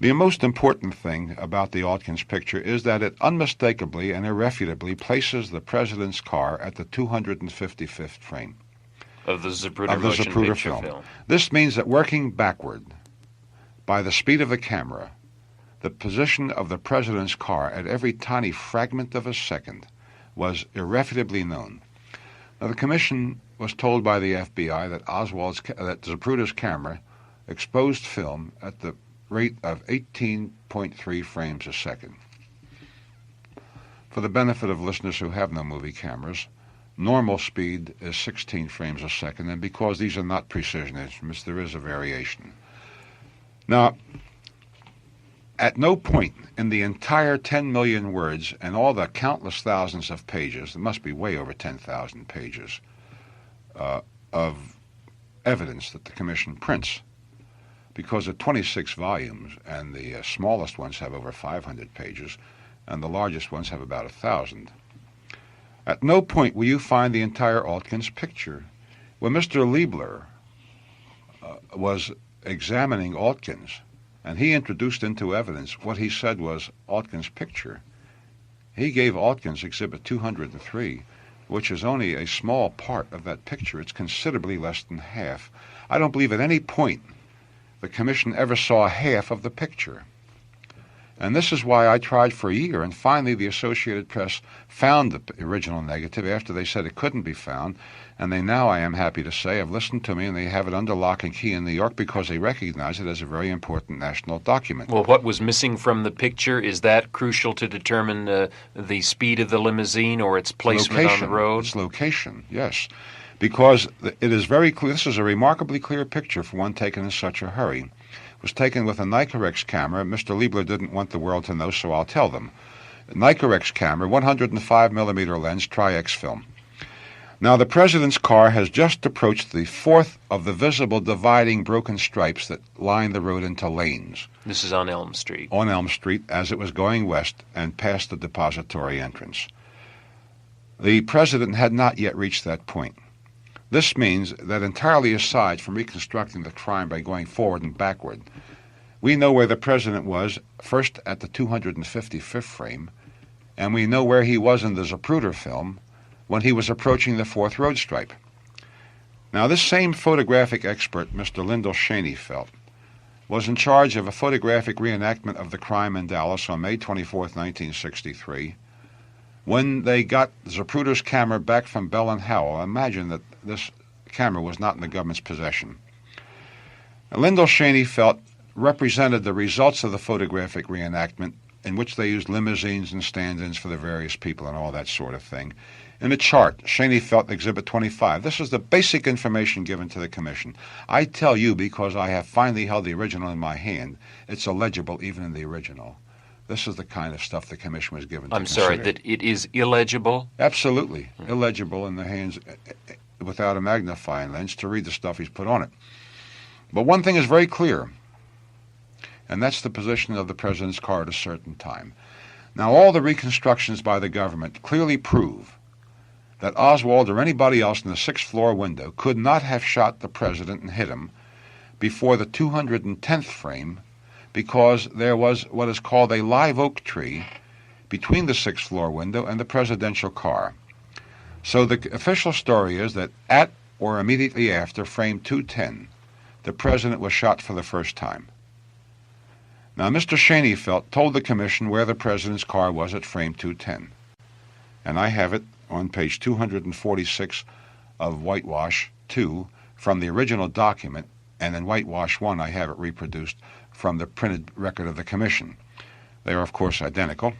The most important thing about the Altkins picture is that it unmistakably and irrefutably places the president's car at the 255th frame of the Zapruder film. This means that working backward by the speed of the camera, the position of the president's car at every tiny fragment of a second was irrefutably known. Now, the commission was told by the FBI that Zapruder's camera exposed film at the rate of 18.3 frames a second. For the benefit of listeners who have no movie cameras, normal speed is 16 frames a second, and because these are not precision instruments, there is a variation. Now, at no point in the entire 10 million words and all the countless thousands of pages, there must be way over 10,000 pages of evidence that the commission prints, because of 26 volumes, and the smallest ones have over 500 pages, and the largest ones have about 1,000. At no point will you find the entire Altkins picture. When Mr. Liebler was examining Altkins, and he introduced into evidence what he said was Altkins' picture, he gave Altkins Exhibit 203, which is only a small part of that picture. It's considerably less than half. I don't believe at any point the commission ever saw half of the picture. And this is why I tried for a year, and finally the Associated Press found the original negative after they said it couldn't be found, and they now, I am happy to say, have listened to me, and they have it under lock and key in New York because they recognize it as a very important national document. Well, what was missing from the picture, is that crucial to determine the speed of the limousine or its placement on the road? Its location, yes. Because it is very clear. This is a remarkably clear picture for one taken in such a hurry. Was taken with a Nicorex camera. Mr. Liebler didn't want the world to know, so I'll tell them. Nicorex camera, 105mm lens, Tri-X film. Now, the president's car has just approached the fourth of the visible dividing broken stripes that line the road into lanes. This is on Elm Street. On Elm Street, as it was going west and past the depository entrance. The president had not yet reached that point. This means that entirely aside from reconstructing the crime by going forward and backward, we know where the president was first at the 255th frame, and we know where he was in the Zapruder film when he was approaching the fourth road stripe. Now, this same photographic expert, Mr. Lyndall Schoenfeld, was in charge of a photographic reenactment of the crime in Dallas on May 24, 1963. When they got Zapruder's camera back from Bell and Howell, imagine that this camera was not in the government's possession. Lyndall Schoenfeld represented the results of the photographic reenactment, in which they used limousines and stand-ins for the various people and all that sort of thing, in a chart, Schoenfeld Exhibit 25. This is the basic information given to the commission. I tell you because I have finally held the original in my hand. It's illegible even in the original. This is the kind of stuff the commission was given to consider. I'm sorry, that it is illegible? Absolutely. Illegible in the hands without a magnifying lens to read the stuff he's put on it. But one thing is very clear, and that's the position of the president's car at a certain time. Now, all the reconstructions by the government clearly prove that Oswald or anybody else in the sixth-floor window could not have shot the president and hit him before the 210th frame, because there was what is called a live oak tree between the sixth-floor window and the presidential car. So the official story is that at or immediately after frame 210, the president was shot for the first time. Now, Mr. Schoenfeld told the commission where the president's car was at frame 210, and I have it on page 246 of Whitewash 2 from the original document, and in Whitewash 1 I have it reproduced from the printed record of the commission. They are, of course, identical.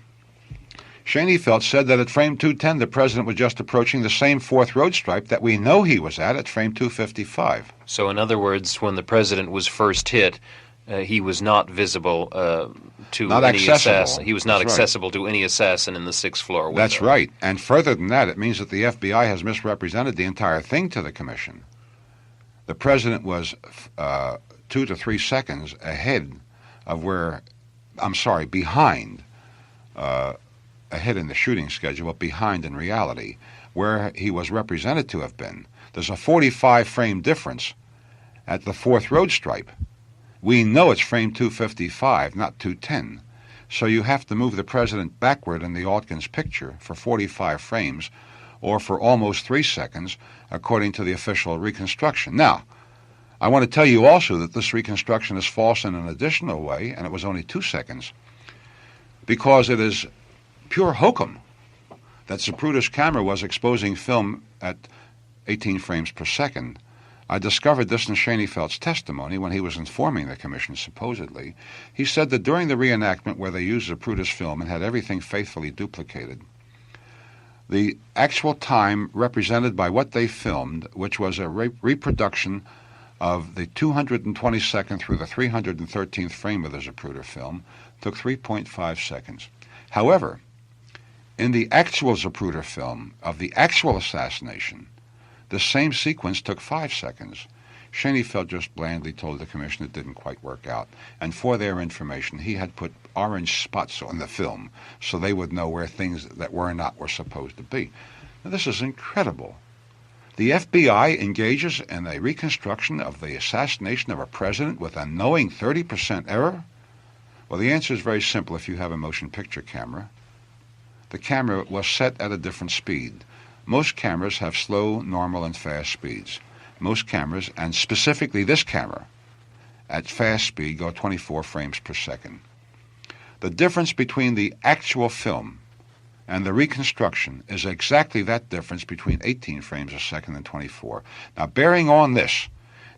Schoenfeld said that at frame 210 the president was just approaching the same fourth road stripe that we know he was at frame 255. So in other words, when the president was first hit, he was not visible to Not any accessible. assassin. He was not That's right. accessible to any assassin in the sixth floor window. That's right. And further than that, it means that the FBI has misrepresented the entire thing to the commission. The president was 2 to 3 seconds ahead of behind, ahead in the shooting schedule, but behind in reality, where he was represented to have been. There's a 45 frame difference at the fourth road stripe. We know it's frame 255, not 210. So you have to move the president backward in the Altkins picture for 45 frames, or for almost 3 seconds, according to the official reconstruction. Now, I want to tell you also that this reconstruction is false in an additional way, and it was only 2 seconds, because it is pure hokum that Zapruder's camera was exposing film at 18 frames per second. I discovered this in Schoenfeld's testimony when he was informing the commission, supposedly. He said that during the reenactment where they used Zapruder's film and had everything faithfully duplicated, the actual time represented by what they filmed, which was a reproduction of the 222nd through the 313th frame of the Zapruder film, took 3.5 seconds. However, in the actual Zapruder film of the actual assassination, the same sequence took 5 seconds. Schoenfeld just blandly told the commission it didn't quite work out. And for their information, he had put orange spots on the film so they would know where things that were not were supposed to be. Now, this is incredible. The FBI engages in a reconstruction of the assassination of a president with a knowing 30% error? Well, the answer is very simple if you have a motion picture camera. The camera was set at a different speed. Most cameras have slow, normal, and fast speeds. Most cameras, and specifically this camera, at fast speed go 24 frames per second. The difference between the actual film and the reconstruction is exactly that difference between 18 frames a second and 24. Now, bearing on this,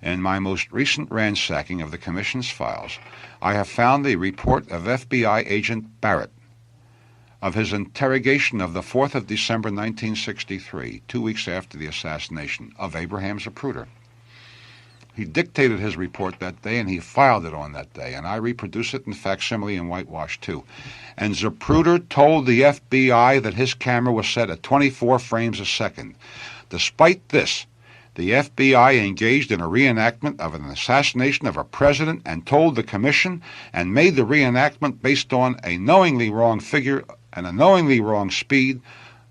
in my most recent ransacking of the Commission's files, I have found the report of FBI agent Barrett of his interrogation of the 4th of December 1963, 2 weeks after the assassination of Abraham Zapruder. He dictated his report that day, and he filed it on that day, and I reproduce it in facsimile in Whitewash too. And Zapruder told the FBI that his camera was set at 24 frames a second. Despite this, the FBI engaged in a reenactment of an assassination of a president and told the commission and made the reenactment based on a knowingly wrong figure and a knowingly wrong speed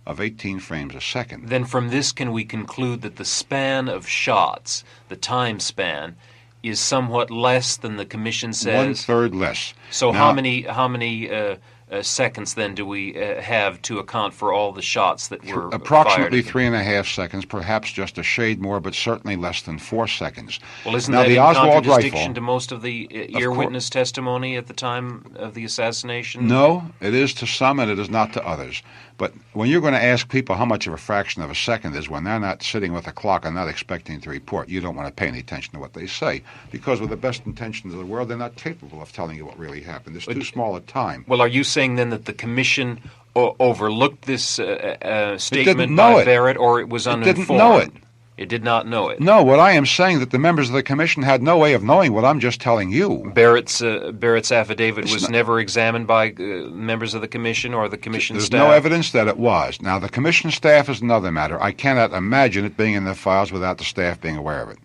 of 18 frames a second. Then from this can we conclude that the span of shots, the time span, is somewhat less than the commission says? 1/3 less. So Now, how many seconds then do we have to account for all the shots that were approximately fired? 3.5 seconds, perhaps just a shade more, but certainly less than 4 seconds. Well, isn't Now, that the in Oswald contradistinction rifle, to most of the ear witness testimony at the time of the assassination? No, it is to some and it is not to others. But when you're going to ask people how much of a fraction of a second is when they're not sitting with a clock and not expecting to report, you don't want to pay any attention to what they say, because with the best intentions of the world, they're not capable of telling you what really happened. It's too small a time. Well, are you saying then that the commission overlooked this statement by Barrett, or it was uninformed? It didn't know it. It did not know it. No, what I am saying that the members of the commission had no way of knowing what I'm just telling you. Barrett's affidavit was never examined by members of the commission or the commission There's staff? no evidence that it was. Now, the commission staff is another matter. I cannot imagine it being in their files without the staff being aware of it.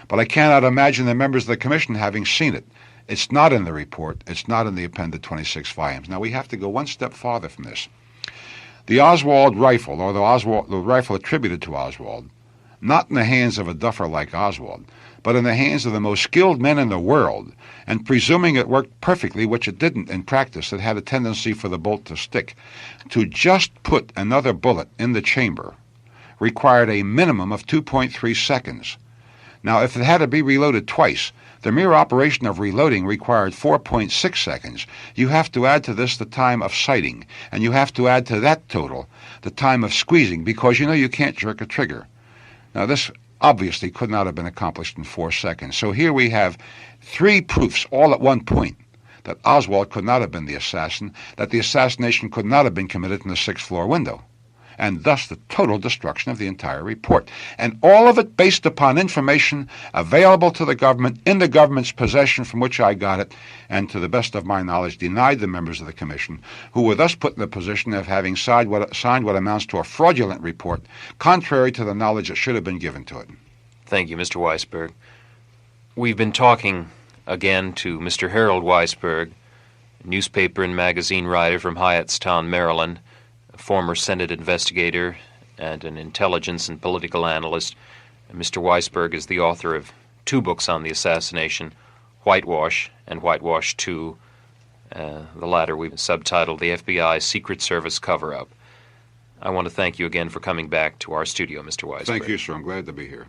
But I cannot imagine the members of the commission having seen it. It's not in the report. It's not in the appended 26 volumes. Now, we have to go one step farther from this. The Oswald rifle, or the rifle attributed to Oswald, not in the hands of a duffer like Oswald, but in the hands of the most skilled men in the world, and presuming it worked perfectly, which it didn't in practice, it had a tendency for the bolt to stick, to just put another bullet in the chamber required a minimum of 2.3 seconds. Now, if it had to be reloaded twice, the mere operation of reloading required 4.6 seconds. You have to add to this the time of sighting, and you have to add to that total the time of squeezing, because you can't jerk a trigger. Now, this obviously could not have been accomplished in 4 seconds. So here we have 3 proofs all at one point that Oswald could not have been the assassin, that the assassination could not have been committed in the sixth-floor window, and thus the total destruction of the entire report. And all of it based upon information available to the government, in the government's possession from which I got it, and to the best of my knowledge denied the members of the commission, who were thus put in the position of having signed what amounts to a fraudulent report, contrary to the knowledge that should have been given to it. Thank you, Mr. Weisberg. We've been talking again to Mr. Harold Weisberg, newspaper and magazine writer from Hyattstown, Maryland, a former Senate investigator and an intelligence and political analyst. Mr. Weisberg is the author of 2 books on the assassination, Whitewash and Whitewash 2. The latter we've subtitled The FBI Secret Service Cover-Up. I want to thank you again for coming back to our studio, Mr. Weisberg. Thank you, sir. I'm glad to be here.